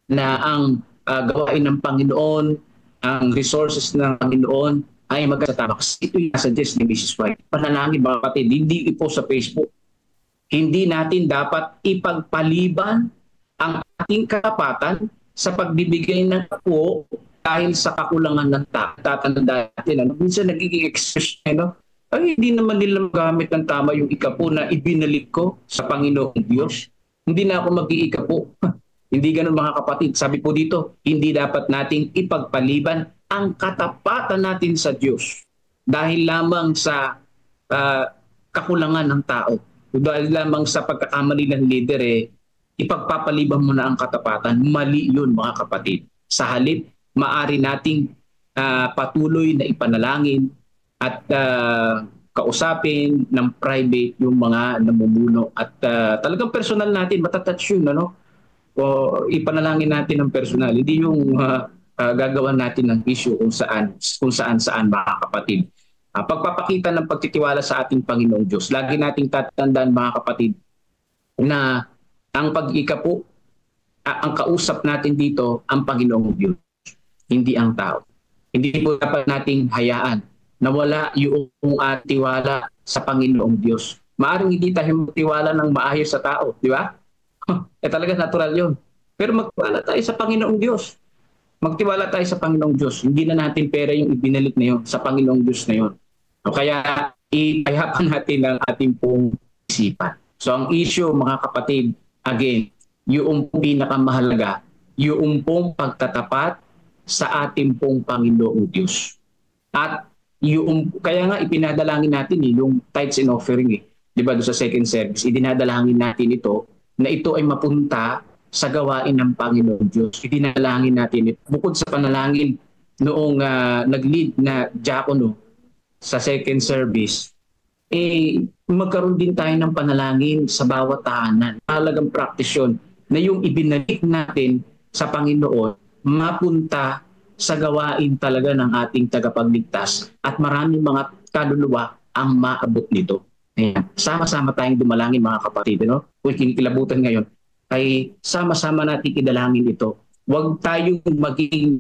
na ang gawain ng Panginoon, ang resources ng Panginoon ay magkasatama. Kasi ito yung suggest ni Mrs. White. Panalangin, mga kapatid, hindi i-post sa Facebook. Hindi natin dapat ipagpaliban ang ating karapatan sa pagbibigay ng kapo dahil sa kakulangan ng tao. Tatanda natin, minsan nagiging excuse, ay hindi naman nila magamit ng tama yung ikapo na ibinalik ko sa Panginoong Diyos. Hindi na ako mag-iikapo. Hindi ganun, mga kapatid. Sabi po dito, hindi dapat nating ipagpaliban ang katapatan natin sa Diyos dahil lamang sa kakulangan ng tao. Dahil lamang sa pagkakamali ng leader, ipagpapaliban mo na ang katapatan. Mali yun, mga kapatid. Sa halip, maari nating patuloy na ipanalangin at kausapin ng private yung mga namumuno. At talagang personal natin, matatouch yun, O ipanalangin natin ng personal. Hindi yung gagawan natin ng issue kung saan, mga kapatid. Pagpapakita ng pagtitiwala sa ating Panginoong Diyos. Lagi nating tatandaan, mga kapatid, na ang pag-ikapo, ang kausap natin dito, ang Panginoong Diyos, hindi ang tao. Hindi po dapat nating hayaan na wala yung ating tiwala sa Panginoong Diyos. Maaring hindi tayo magtiwala ng maayos sa tao, di ba? Talaga natural yun. Pero magtiwala tayo sa Panginoong Diyos. Magtiwala tayo sa Panginoong Diyos. Hindi na natin pera yung ibinalik na yun sa Panginoong Diyos na yun. Kaya ipayapan natin ang ating pong isipan. So ang issue, mga kapatid, again, yung pinakamahalaga, yung pong pagtatapat sa ating pong Panginoong Diyos. At kaya nga ipinadalangin natin yung tithes and offering. Di ba doon sa second service, idinadalangin natin ito na ito ay mapunta sa gawain ng Panginoong Diyos. Idinalangin natin ito. Bukod sa panalangin noong nag-lead na diakono sa second service, magkaroon din tayo ng panalangin sa bawat tahanan. Talagang practice yun na yung ibinalik natin sa Panginoon mapunta sa gawain talaga ng ating tagapagligtas at maraming mga kaluluwa ang maabot nito. Ayan. Sama-sama tayong dumalangin, mga kapatid. Kung kinikilabutan ngayon, ay sama-sama natin idalangin ito. Huwag tayong maging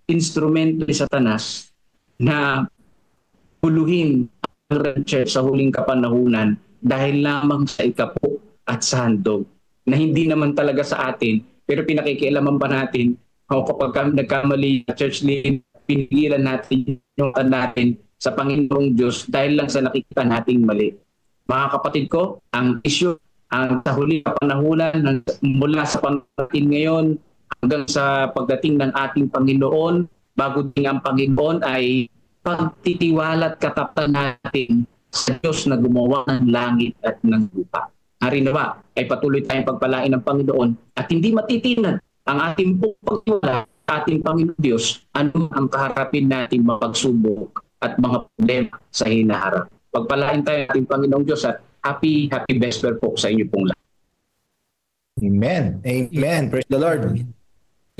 instrumento ni Satanas na huluhin ang church sa huling kapanahunan dahil lamang sa ikapo at sa handog na hindi naman talaga sa atin, pero pinakikialaman pa natin kapag nagkamali church lead, pinigilan natin yung natin sa Panginoong Diyos dahil lang sa nakikita nating mali. Mga kapatid ko, ang issue, ang sa huling kapanahunan mula sa panatin ngayon hanggang sa pagdating ng ating Panginoon, bago din ang Panginoon ay pagtitiwala at katapatan natin sa Diyos na gumawa ng langit at ng lupa. Hari nawa ay patuloy tayong pagpalain ng Panginoon at hindi matitinag ang ating pagtiwala sa ating Panginoon Diyos ano ang kaharapin nating mga pagsubok at mga problema sa hinaharap. Pagpalain tayo ng ating Panginoong Diyos at happy Vesper po sa inyo pong lahat. Amen. Amen. Praise the Lord.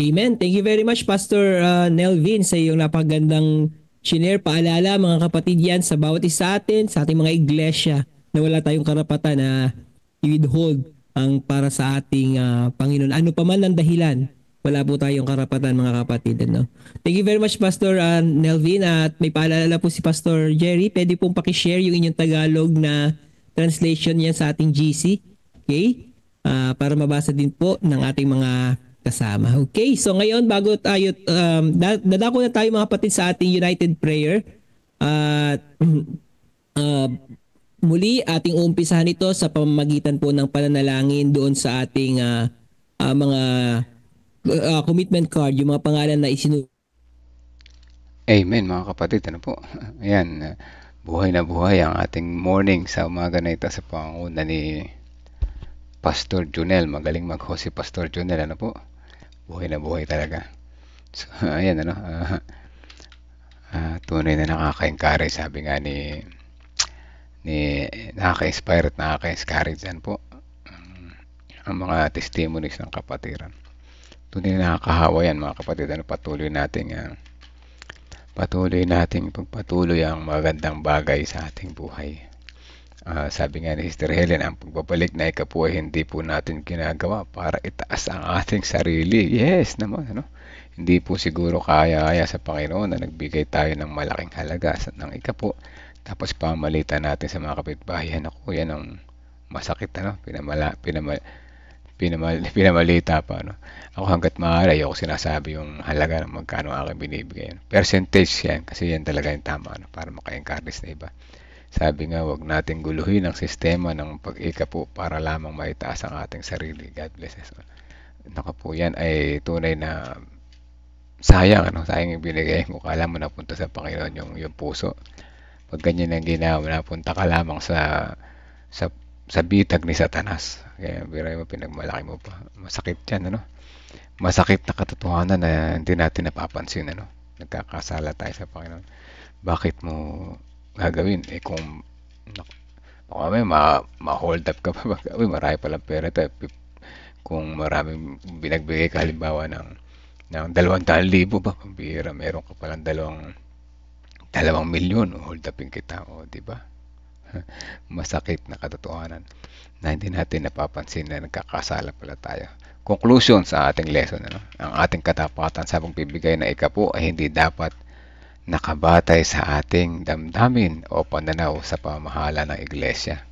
Amen. Thank you very much, Pastor Nelvin, sa iyong napagandang share. Paalala, mga kapatid, yan sa bawat isa atin, sa ating mga iglesia, na wala tayong karapatan na i-withhold ang para sa ating Panginoon. Ano pa man ang dahilan, wala po tayong karapatan, mga kapatid. Ano? Thank you very much, Pastor Nelvin. At may paalala po si Pastor Jerry. Pwede pong pakishare yung inyong Tagalog na translation yan sa ating GC. Okay? Para mabasa din po ng ating mga kasama. Okay, so ngayon bago tayo, dadako na tayo mga kapatid sa ating United Prayer. Muli ating umpisahan ito sa pamamagitan po ng pananalangin doon sa ating mga commitment card, yung mga pangalan na Amen mga kapatid. Ano po? Ayan, buhay na buhay ang ating morning sa umaga na ito sa pangunguna ni Pastor Junel. Magaling mag-host si Pastor Junel. Ano po? Buhay na buhay talaga. So, ayan, ano, tunay na nakaka-encourage, sabi nga ni nakaka-inspire at nakaka-encourage yan po ang mga testimonies ng kapatiran. Tunay na nakakahawa yan mga kapatid. Ano, patuloy nating pagpatuloy ang magandang bagay sa ating buhay. Sabi nga ni Sister Helen, ang pagbabalik na ikapo ay hindi po natin ginagawa para itaas ang ating sarili. Yes naman, ano? Hindi po siguro kaya sa Panginoon na nagbigay tayo ng malaking halaga ng ikapo. Tapos pamalitan natin sa mga kapitbahay. Ako, yan ang masakit, ano? Pinamalita pa, ano? Ako hanggat maaari, ako sinasabi yung halaga ng magkano aking binibigay. Ano? Percentage yan, kasi yan talaga yung tama, ano? Para maka-encourage na iba. Sabi nga, wag nating guluhin ang sistema ng pag-ikapo para lamang maitaas ang ating sarili. God bless us. Naku po, yan ay tunay na sayang, ano? Sayang yung binigay mo. Kala mo napunta sa Panginoon yung puso. Pag ganyan ang ginawa, napunta ka lamang sa bitag ni Satanas. Kaya biray mo, pinagmalaki mo pa. Masakit yan, ano? Masakit na katotohanan na hindi natin napapansin, ano? Nagkakasala tayo sa Panginoon. Bakit mo gagawin? Kung may ma-hold up ka pa, marami palang pera tayo. Kung maraming binagbigay ka, halimbawa ng 200,000 ba, pambira, meron ka palang 2 milyon, hold upin kita, di ba? Masakit na katotohanan na hindi natin napapansin na nagkakasala pala tayo. Conclusion sa ating lesson, ano? Ang ating katapatan sa pagbibigay na ikapo ay hindi dapat nakabatay sa ating damdamin o pananaw sa pamahala ng iglesia,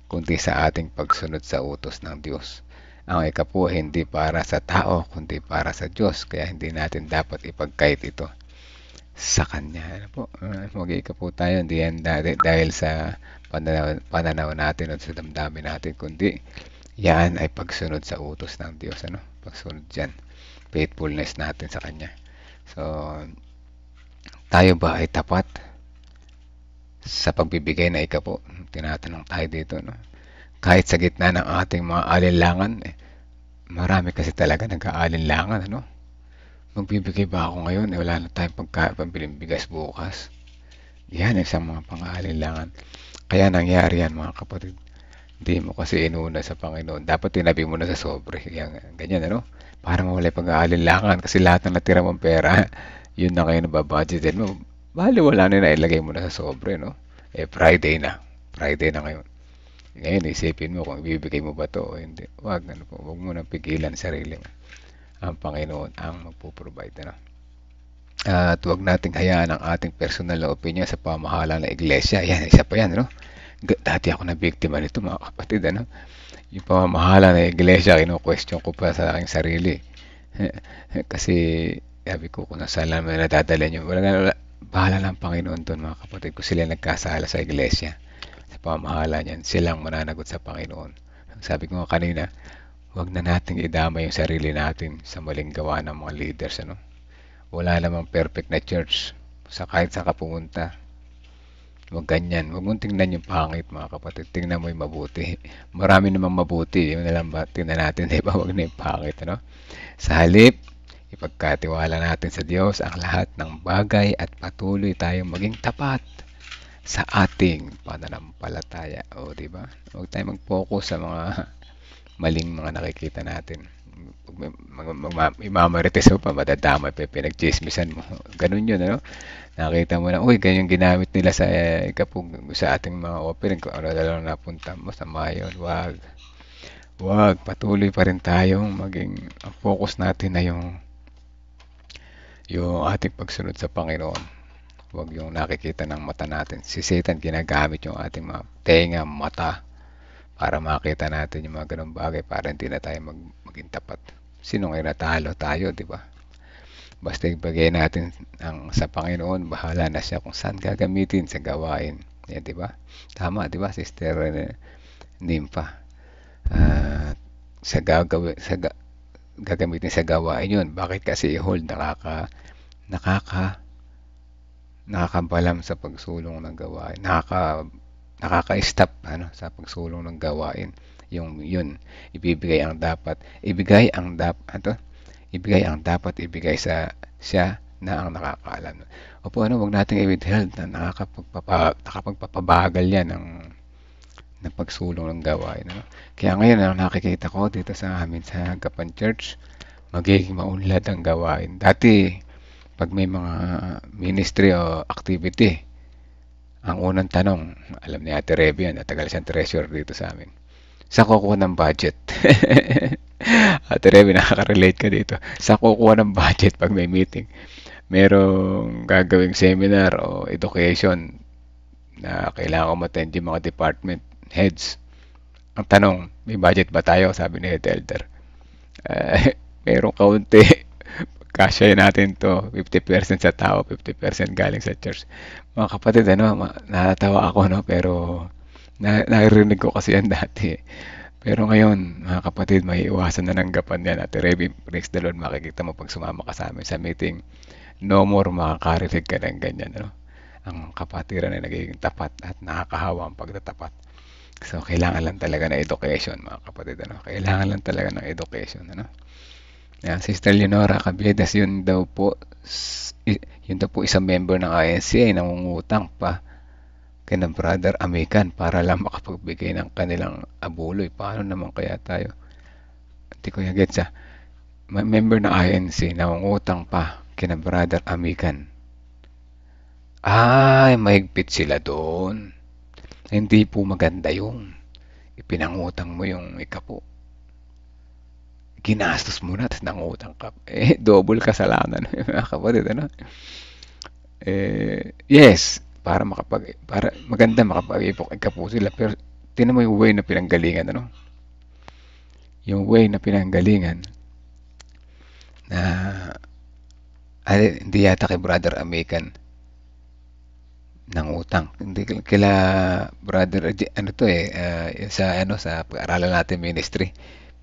kundi sa ating pagsunod sa utos ng Diyos. Ang ikapo hindi para sa tao, kundi para sa Diyos, kaya hindi natin dapat ipagkait ito sa Kanya. Ano po? Mag-ikapo tayo, hindi yan dahil sa pananaw natin o sa damdamin natin, kundi yan ay pagsunod sa utos ng Diyos. Ano? Pagsunod dyan, faithfulness natin sa Kanya. So, tayo ba ay tapat sa pagbibigay na ikapo? Tinatanong tayo dito, no? Kahit sa gitna ng ating mga alinlangan, marami kasi talaga nag-aalinlangan, ano? Magbibigay ba ako ngayon? Wala na tayong pambiling bigas bukas. Yan ay isang mga pang-aalinlangan. Kaya nangyari yan, mga kapatid. Hindi mo kasi inuna sa Panginoon. Dapat tinabi mo na sa sobre. Yan, ganyan, ano? Para mawala pag-aalinlangan kasi lahat ng natira mong pera, yun na kayo nababudgetin mo. Bali, wala na nailagay mo na sa sobre, no? Friday na ngayon. Ngayon, isipin mo kung ibibigay mo ba to o hindi. Wag mo nang pigilan sarili mo. Ang Panginoon ang magpo-provide, ano? At wag nating hayaan ang ating personal na opinion sa pamahalaan ng iglesia. Yan, isa pa yan, no? Dati ako na biktima nito, mga kapatid, ano? Yung pamamahala ng iglesia, kino-question ko pa sa aking sarili. Kasi sabi ko, kung nasaan lang na nadadala nyo, bahala ng Panginoon doon, mga kapatid. Kung sila nagkasala sa iglesia, sa pamahala niyan, silang mananagot sa Panginoon. Sabi ko nga kanina, huwag na nating idama yung sarili natin sa maling gawa ng mga leaders, ano? Wala namang perfect na church sa kahit saan ka pumunta. Huwag ganyan. Huwag mong tingnan yung pangit, mga kapatid. Tingnan mo yung mabuti. Marami namang mabuti. Yun na lang ba? Tingnan natin, di ba? Huwag na yung pangit, ano? Sa halip, ipagkatiwala natin sa Diyos ang lahat ng bagay at patuloy tayong maging tapat sa ating pananampalataya. O, di ba? Huwag tayong mag-focus sa mga maling mga nakikita natin. Imamarites mo pa, madadamay pa, pinagchismisan mo. Ganun yun, ano? Nakita mo na, uy, ganyan ginamit nila sa sa ating mga offering. Kung ano na lang napunta mo, sama yun. Wag, patuloy pa rin tayong maging, ang focus natin na yung ating pagsunod sa Panginoon. Huwag yung nakikita ng mata natin. Si Satan ginagamit yung ating mga tenga, mata, para makita natin yung mga ganong bagay para hindi na tayo maging tapat. Sino ngayon natalo tayo, di ba? Basta ibigay natin sa Panginoon, bahala na siya kung saan gagamitin sa gawain. Yan, di ba? Tama, di ba, Sister Nympha? Gagamitin sa gawain yun. Bakit kasi i-hold? Nakakabalam sa pagsulong ng gawain. Nakaka-stop sa pagsulong ng gawain. Yun, ibigay ang dapat ibigay sa siya na ang nakakaalam. Opo, wag nating i-withhold na nakapagpapabagal yan ng pagsulong ng gawain. Kaya ngayon, ang nakikita ko dito sa amin sa Gapan Church, magiging maunlad ang gawain. Dati, pag may mga ministry o activity, ang unang tanong, alam ni Ate Rebe yan, natagal siyang treasurer dito sa amin, sa kukuha ng budget. Ate Rebe, nakaka-relate ka dito. Sa kukuha ng budget pag may meeting, merong gagawing seminar o education na kailangan umattend yung mga department heads. Ang tanong, may budget ba tayo? Sabi ni Head Elder. Merong kaunti. Kasya natin to, 50% sa tao, 50% galing sa church. Mga kapatid, natatawa ako, pero narinig ko kasi yan dati. Pero ngayon, mga kapatid, may iwasan na ng Gapan yan. At Rebe, praise the Lord, makikita mo pag sumama ka sa amin sa meeting, no more makakarinig ka ng ganyan. Ang kapatiran ay nagiging tapat at nakakahawa ang pagtatapat. So, kailangan lang talaga ng education, mga kapatid. Kailangan lang talaga ng education. Sister Leonora Cabiedas, yun daw po isang member ng INC ay nangungutang pa kina Brother Amican para lang makapagbigay ng kanilang abuloy. Paano naman kaya tayo? Hindi ko yung gets. Member ng INC nangungutang pa kina Brother Amican. Ay, mahigpit sila doon. Hindi po maganda yung ipinangutang mo yung ikapo. Ginastos mo na, tapos nangutang ka. Double kasalanan. Mga kapatid, yes, para maganda makapag-ipok ikapo sila. Pero, tinan mo yung way na pinanggalingan, Yung way na pinanggalingan na hindi yata kay Brother Amican nangutang. Hindi kila Brother, sa pag-aralan natin ministry.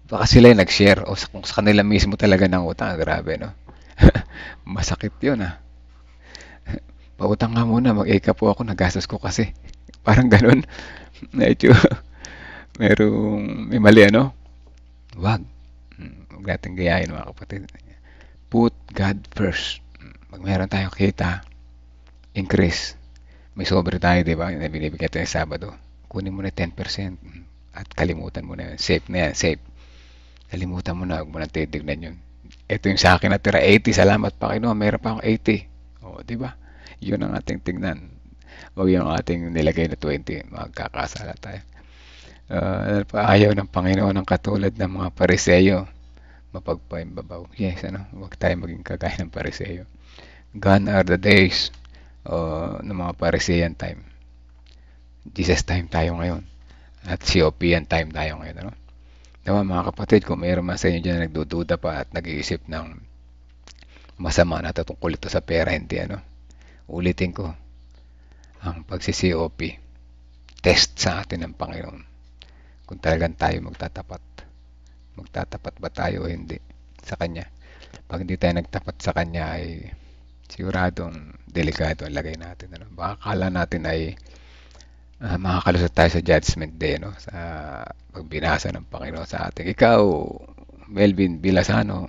Baka sila yung nag-share o kung sa kanila mismo talaga ng utang. Grabe, Masakit yun, Pautang nga muna, mag-ika po ako, nagastos ko kasi. Parang ganun. Medyo, may mali, Wag. Huwag natin gayahin, mga kapatid. Put God first. Pag meron tayong kita, increase. May sobre tayo, di ba? Na binibigyan tayo sa Sabado. Kunin mo na 10% at kalimutan mo na yun. Safe na yan, safe. Kalimutan mo na, huwag mo na titignan yun. Ito yung sa akin natira 80, salamat Panginoon, meron pa akong 80. O, di ba? Yun ang ating tignan. Huwag yung ating nilagay na 20, magkakasala tayo. Ayaw ng Panginoon ng katulad ng mga Pariseyo, mapagpaimbabaw. Yes, huwag tayo maging kagaya ng Pariseyo. Gone are the days ng mga Parisean time. Jesus time tayo ngayon. At COPian time tayo ngayon, Diba, mga kapatid, kung mayroon man sa inyo dyan nagdududa pa at nag-iisip ng masama na tungkol ito sa pera, hindi, ulitin ko, ang pagsi-COP, test sa atin ng Panginoon. Kung talagang tayo magtatapat ba tayo o hindi sa Kanya. Pag hindi tayo nagtapat sa Kanya, ay siguradong delikado ang lagay natin. Baka akala natin ay makakalusot tayo sa judgment day, no? Sa pagbinasa ng Panginoon sa ating. Ikaw, Melvin Bilasano,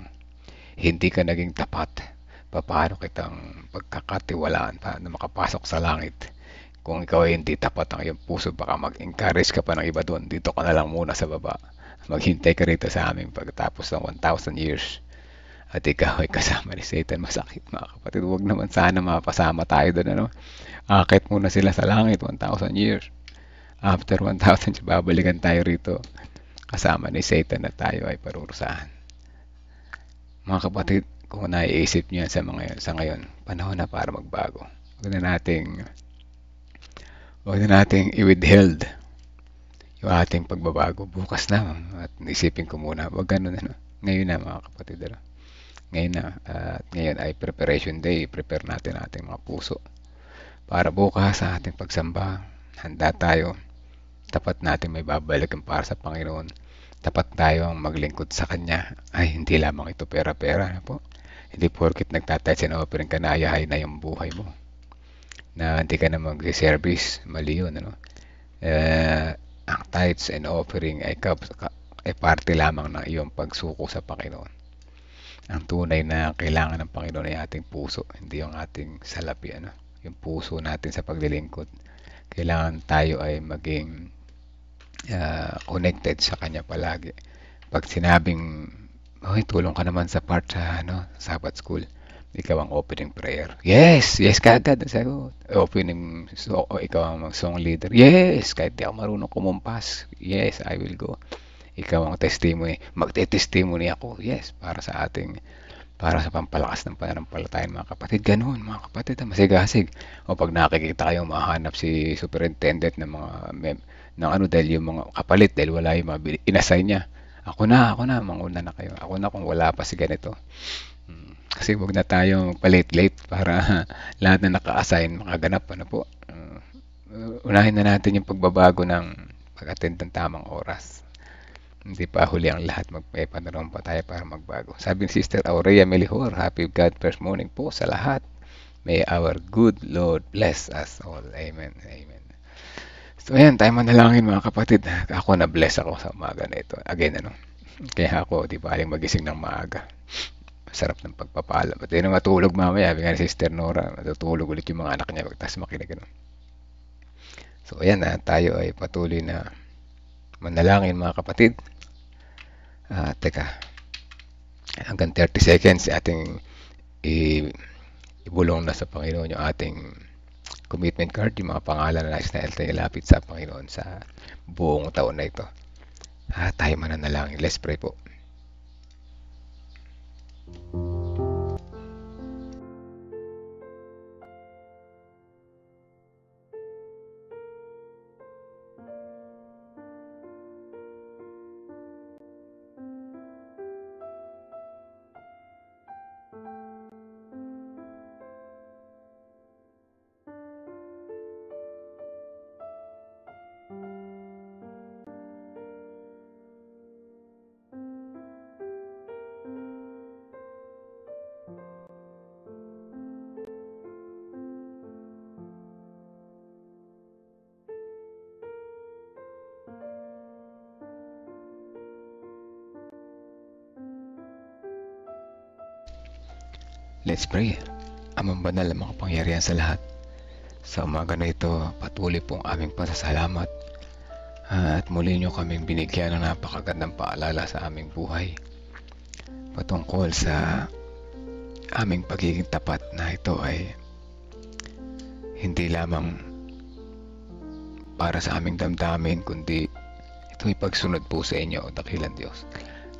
hindi ka naging tapat. Paano kitang pagkakatiwalaan pa na makapasok sa langit? Kung ikaw ay hindi tapat ang iyong puso, baka mag-encourage ka pa ng iba doon. Dito ka na lang muna sa baba. Maghintay ka rito sa amin pagkatapos ng 1,000 years. At ikaw ay kasama ni Satan. Masakit, mga kapatid. Huwag naman sana mapasama tayo doon, ano? Akit muna sila sa langit 1,000 years. After 1,000 years, babalikan tayo rito. Kasama ni Satan na tayo ay parurusahan. Mga kapatid, kung naiisip niyo yan sa ngayon, panahon na para magbago. Huwag na nating i-withheld yung ating pagbabago. Bukas na, at isipin ko muna. Huwag ganun, ano? Ngayon na, mga kapatid, ano? Ngayon na, at ngayon ay preparation day. Prepare natin ating mga puso para bukas sa ating pagsamba. Handa tayo. Tapat natin may babalikan para sa Panginoon. Tapat tayo ang maglingkod sa Kanya. Ay, hindi lamang ito pera-pera, ano po? Hindi porkit nagtatay offering ka na, ayahay na yung buhay mo. Na hindi ka na mag-service. Mali yun, ano? Ang tithes and offering ay parte lamang ng iyong pagsuko sa Panginoon. Ang tunay na kailangan ng Panginoon ay ating puso, hindi yung ating salapi, ano? Yung puso natin sa paglilingkod. Kailangan tayo ay maging connected sa Kanya palagi. Pag sinabing, tulong ka naman sa part sa Sabbath school, ikaw ang opening prayer. Yes, kagad. Sagot. Ikaw ang song leader. Yes, kahit di ako marunong kumumpas. Yes, I will go. Ikaw ang testimony. Magte-testimony ako. Yes, para sa pampalakas ng pananampalataya, mga kapatid. Ganun, mga kapatid. Masigasig. O pag nakikita kayong mahanap si superintendent ng dahil yung mga kapalit, dahil wala yung mga inassign niya. Ako na, manguna na kayo. Ako na kung wala pa si ganito. Kasi wag na tayo magpa-late para lahat na naka-assign makaganap. Ano po? Unahin na natin yung pagbabago ng pag-attend ng tamang oras. Hindi pa huli ang lahat. Magpapanaroon pa tayo para magbago. Sabi ni Sister Aurea Melihor, happy God first morning po sa lahat. May our good Lord bless us all. Amen. Amen. So ayan, tayo manalangin, mga kapatid. Ako na-bless ako sa umaga na ito. Again, kaya ako, di ba, aling magising ng maaga. Masarap ng pagpapala. Pati na matulog mamaya. Sabi nga ni Sister Nora, matutulog ulit yung mga anak niya. Tapos makinig. So ayan, tayo ay patuloy na manalangin, mga kapatid. Teka, hanggang 30 seconds ating ibulong na sa Panginoon yung ating commitment card, yung mga pangalan na nais na ilapit sa Panginoon sa buong taon na ito. Tayo mananalangin. Let's pray po. Let's pray. Amang banal na makapangyarihan sa lahat. Sa umaga na ito, patuloy pong aming pasasalamat at muli nyo kaming binigyan ng napakagandang paalala sa aming buhay patungkol sa aming pagiging tapat, na ito ay hindi lamang para sa aming damdamin, kundi ito'y pagsunod po sa inyo, o dakilang Diyos.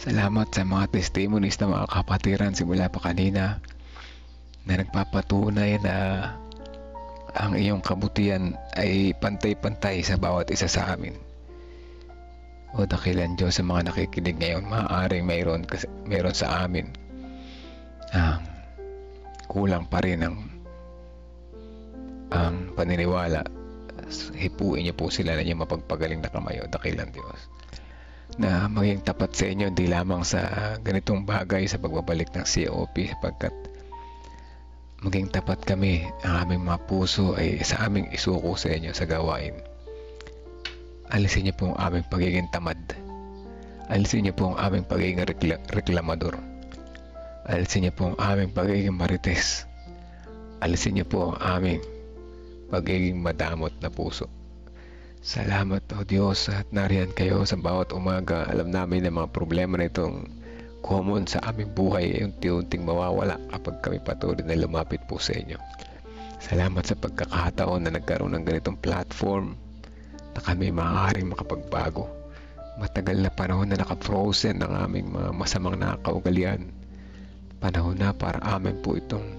Salamat sa mga testimonies na mga kapatiran simula pa kanina, na nagpapatunay na ang iyong kabutihan ay pantay-pantay sa bawat isa sa amin. O dakilan Diyos, sa mga nakikinig ngayon, maaaring mayroon sa amin kulang pa rin ang paniniwala. Hipuin niyo po sila na inyong mapagpagaling na kamay, o dakilan Diyos, na maging tapat sa inyo, hindi lamang sa ganitong bagay sa pagbabalik ng COP, sapagkat maging tapat kami, ang aming mga puso ay sa aming isuko sa inyo sa gawain Alisin niyo po ang aming pagiging tamad. Alisin niyo po ang aming pagiging reklamador. Alisin niyo po ang aming pagiging marites. Alisin niyo po ang aming pagiging madamot na puso. Salamat o Diyos at nariyan kayo sa bawat umaga. Alam namin na mga problema na itong common sa aming buhay ay unti-unting mawawala kapag kami patuloy na lumapit po sa inyo. Salamat sa pagkakataon na nagkaroon ng ganitong platform na kami maaaring makapagbago. Matagal na panahon na naka-frozen ang aming mga masamang nakaugalian. Panahon na para amin po itong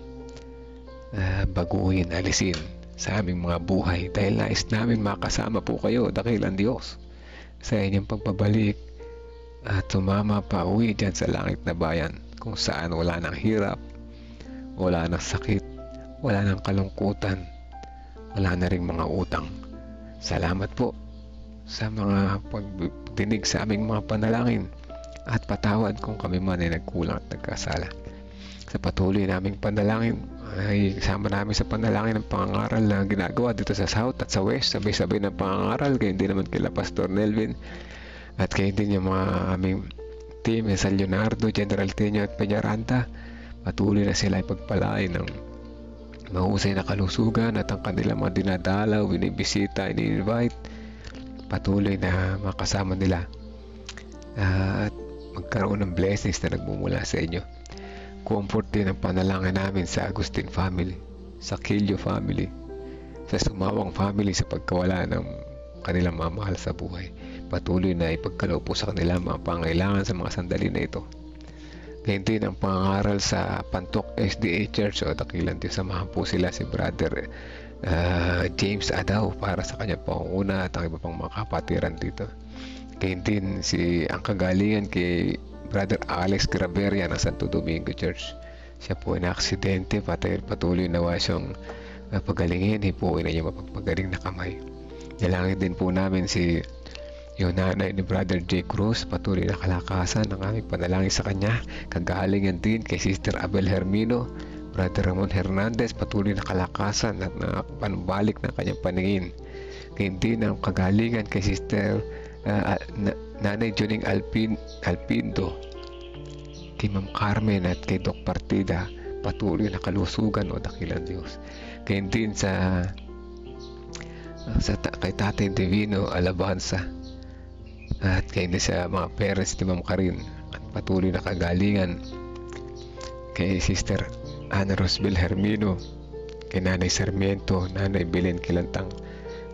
baguhin, alisin sa aming mga buhay dahil nais namin makasama po kayo, dakilang Diyos, sa inyong pagbabalik at sumama pa uwi dyan sa langit na bayan kung saan wala nang hirap, wala nang sakit, wala nang kalungkutan, wala na ring mga utang. Salamat po sa mga pagdinig sa aming mga panalangin at patawad kung kami man ay nagkulang at nagkasala. Sa patuloy naming panalangin ay kasama namin sa panalangin ng pangangaral na ginagawa dito sa South at sa West, sabay-sabay ng pangangaral, kaya hindi naman kila Pastor Nelvin at kaya din yung mga aming team sa Leonardo, General Tenyo at Peñaranta. Patuloy na sila ay pagpalain ng mahusay na kalusugan at ang kanilang mga dinadalaw, binibisita, ini-invite, patuloy na makasama nila at magkaroon ng blessings na nagmumula sa inyo. Comfort din ang panalangin namin sa Agustin family, sa Quillo family, sa Sumawang family sa pagkawala ng kanilang mamahal sa buhay. Patuloy na ipagkaloob po sa kanila mga pangailangan sa mga sandali na ito. Ngayon din ang pangaral sa Pantok SDA Church o dakilang Diyos, samahan po sila si Brother James Adaw para sa kanyang pangunguna at ang iba pang mga kapatiran dito. Ngayon din ang kagalingan kay Brother Alex Graveria ng Santo Domingo Church. Siya po ay na-aksidente, patuloy nawa siyang pagalingin, hipuin na niya mapagpagaling na kamay. Dalangin din po namin yung nanay ni Brother J. Cruz, patuloy na kalakasan ng aming panalangin sa kanya. Kagalingan din kay Sister Abel Hermino, Brother Ramon Hernandez, patuloy na kalakasan at panubalik ng kanyang paningin. Ngayon din ang kagalingan kay Sister Nanay Juning Alpindo, kay Ma'am Carmen at kay Doc Partida, patuloy na kalusugan o dakilang Diyos. Ngayon din kay Tatay Divino Alabanza at kay din sa mga parents ni Ma'am Karin at patuloy na kagalingan kay Sister Ana Rosbel Hermino, kay Nanay Sarmiento, Nanay Belen Kilantang.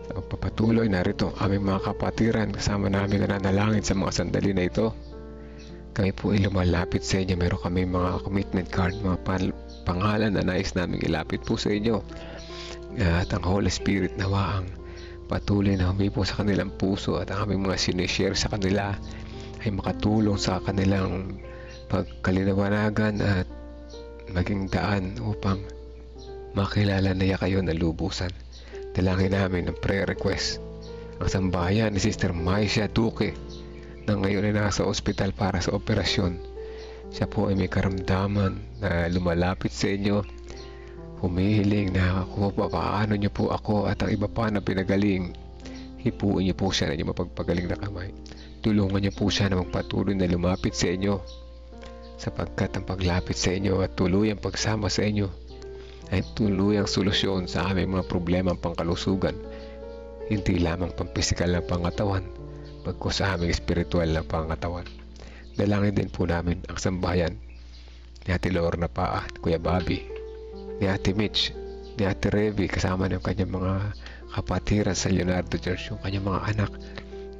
Papatuloy narito ang aming mga kapatiran, kasama namin na nanalangin sa mga sandali na ito. Kami po ay lumalapit sa inyo. Meron kami mga commitment card, mga pangalan na nais namin ilapit po sa inyo. At ang Holy Spirit nawa ang patuloy na humipo sa kanilang puso at ang aming mga sinishare sa kanila ay makatulong sa kanilang pagkalinawagan at maging daan upang makilala niya kayo na lubusan. Dalangin namin ng prayer request ang sambahayan ni Sister Maisha Duque na ngayon ay nasa ospital para sa operasyon. Siya po ay may karamdaman na lumalapit sa inyo, humihiling na kung paano niyo po ako at ang iba pa na pinagaling, hipuin niyo po siya na inyong mapagpagaling na kamay. Tulungan niyo po siya na magpatuloy na lumapit sa inyo, sapagkat ang paglapit sa inyo at tuluyang pagsama sa inyo ay tuluyang solusyon sa aming mga problema pangkalusugan, hindi lamang pampisikal na pangatawan, bagkus sa aming espiritual na pangatawan. Dalangin din po namin ang sambahayan ni Ate Lorna Paa, Kuya Bobby, ni Ate Mitch, ni Ate Revi, kasama ng kanyang mga kapatiran sa Leonardo Church, yung kanyang mga anak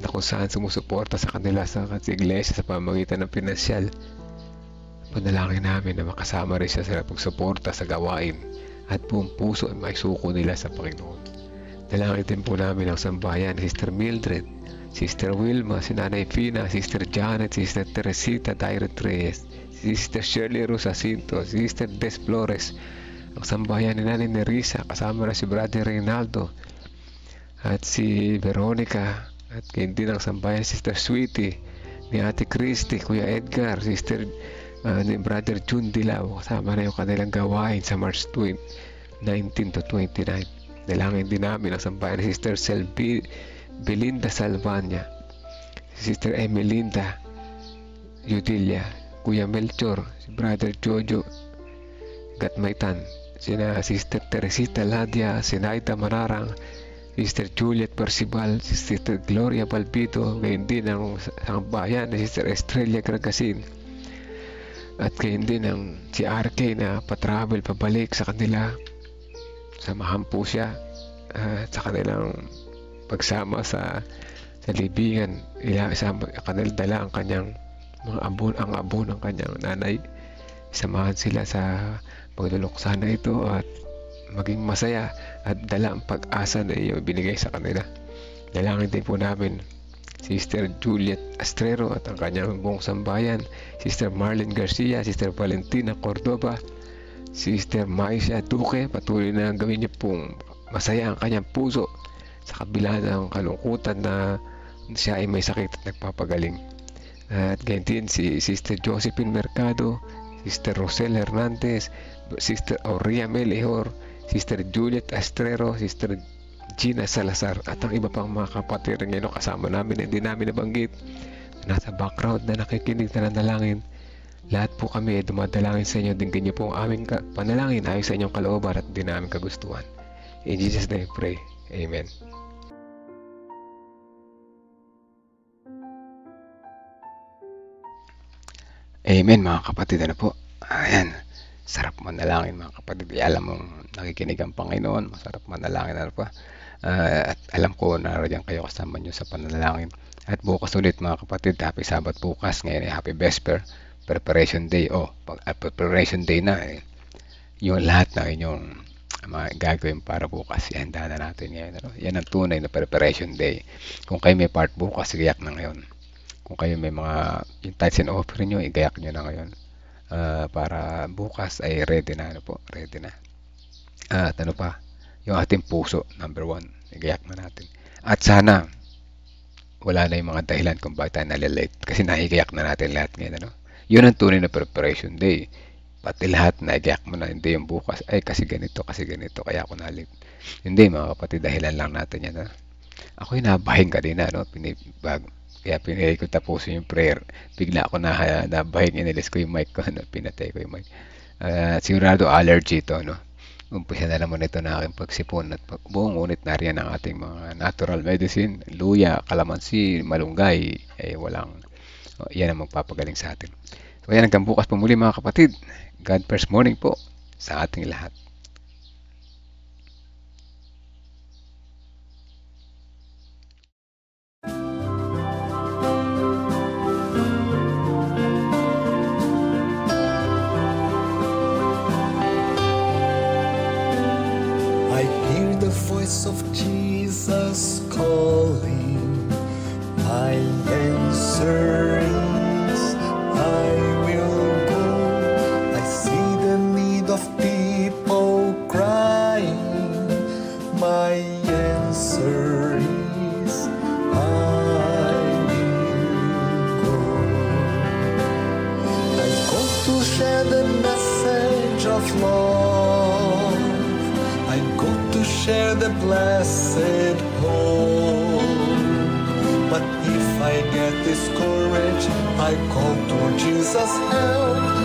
na kung saan sumusuporta sa kanila sa iglesia sa pamamagitan ng pinansyal. Panalangin namin na makasama rin siya sa pagsuporta sa gawain at buong puso ay maisuko nila sa Panginoon. Dalangin din po namin ang sambahayan ni Sister Mildred, Sister Wilma, si Nanay Fina, Sister Janet, Sister Teresita Dairet Reyes, Sister Shirley Rosacinto, Sister Des Flores, ang sambahayan ni Nanay Nerissa, kasama na si Brother Reynaldo at si Veronica, at kayo din ang sambahayan Sister Sweetie, ni Ate Christy, Kuya Edgar, Sister ni Brother June Dilaw, kasama na yung kanilang gawain sa March 19 to 29. Dalangin din namin ang sambahayan ni Sister Belinda Salvania, si Sister Emelinda Yudilia, Kuya Melchor, si Brother Jojo Gatmaitan, sina Sister Teresita Ladia, Sinaida Manarang, Sister Juliet Percival, si Sister Gloria Balbito, gayon din ang bayan ni Sister Estrella Gragasin, at gayon din ang si RK na patravel pabalik sa kanila. Samahan po siya sa kanilang pagsama sa libingan. Kanila dala ang kanyang mga abon ng kanyang nanay. Samahan sila sa pagluluksa na ito at maging masaya at dala ang pag-asa na iyo binigay sa kanila. Dalangin din po namin Sister Juliet Astrero at ang kanyang buong sambayan, Sister Marlene Garcia, Sister Valentina Cordoba, Sister Maisha Duque, patuloy na gawin niyo pong masaya ang kanyang puso sa kabila ng kalungkutan na siya ay may sakit at nagpapagaling. At ganyan din si Sister Josephine Mercado, Sister Rosel Hernandez, Sister Aurea Melehor, Sister Juliet Astrero, Sister Gina Salazar at ang iba pang mga kapatid na ngayon kasama namin na hindi namin nabanggit, nasa background na nakikinig na nanalangin. Lahat po kami ay dumadalangin sa inyo, dinggin niyo po ang aming panalangin ayon sa inyong kalooban at din namin kagustuhan. In Jesus' name pray. Amen. Amen mga kapatid. Ano po? Ayan. Sarap manalangin mga kapatid. Alam mong nakikinig ang Panginoon. Masarap manalangin. Ano pa? At alam ko na riyan kayo kasama nyo sa panalangin. At bukas ulit mga kapatid. Happy Sabbath bukas. Ngayon ay Happy Vesper. Preparation Day. Preparation Day na. Yung lahat na inyong gagawin para bukas. Ihanda na natin ngayon. Ano? Yan ang tunay na Preparation Day. Kung kayo may part bukas, igayak na ngayon. Kung kayo may mga yung tithes and offering nyo, igayak nyo na ngayon. Para bukas ay ready na. Ano po? Ready na. At ano pa? Yung ating puso, number 1. Igayak na natin. At sana, wala na yung mga dahilan kung bakit tayo nalilate. Kasi naigayak na natin lahat ngayon. Ano? Yun ang tunay na Preparation Day. Pati lahat naigayak mo na. Hindi yung bukas. Ay, kasi ganito. Kaya ako nalate. Hindi, mga kapatid. Dahilan lang natin yan. Ha? Ako'y nabahing kanina. No? Kaya pinili ko tapusin yung prayer. Bigla ako nabahing. Inilis ko yung mic ko. No? Pinatay ko yung mic. Sigurado allergy ito. No? Umpisa na naman ito na aking pagsipon at buong ngunit na riyan ang ating mga natural medicine. Luya, kalamansi, malunggay. Yan ang magpapagaling sa atin. So yan, hanggang bukas pa muli mga kapatid. God first morning po sa ating lahat. I hear the voice of Jesus calling. My answer is, I will go. I see the need of people crying. My answer is, I will go. I go to share the message of love. I go to share the blessed hope. But if I get discouraged, I call to Jesus' help.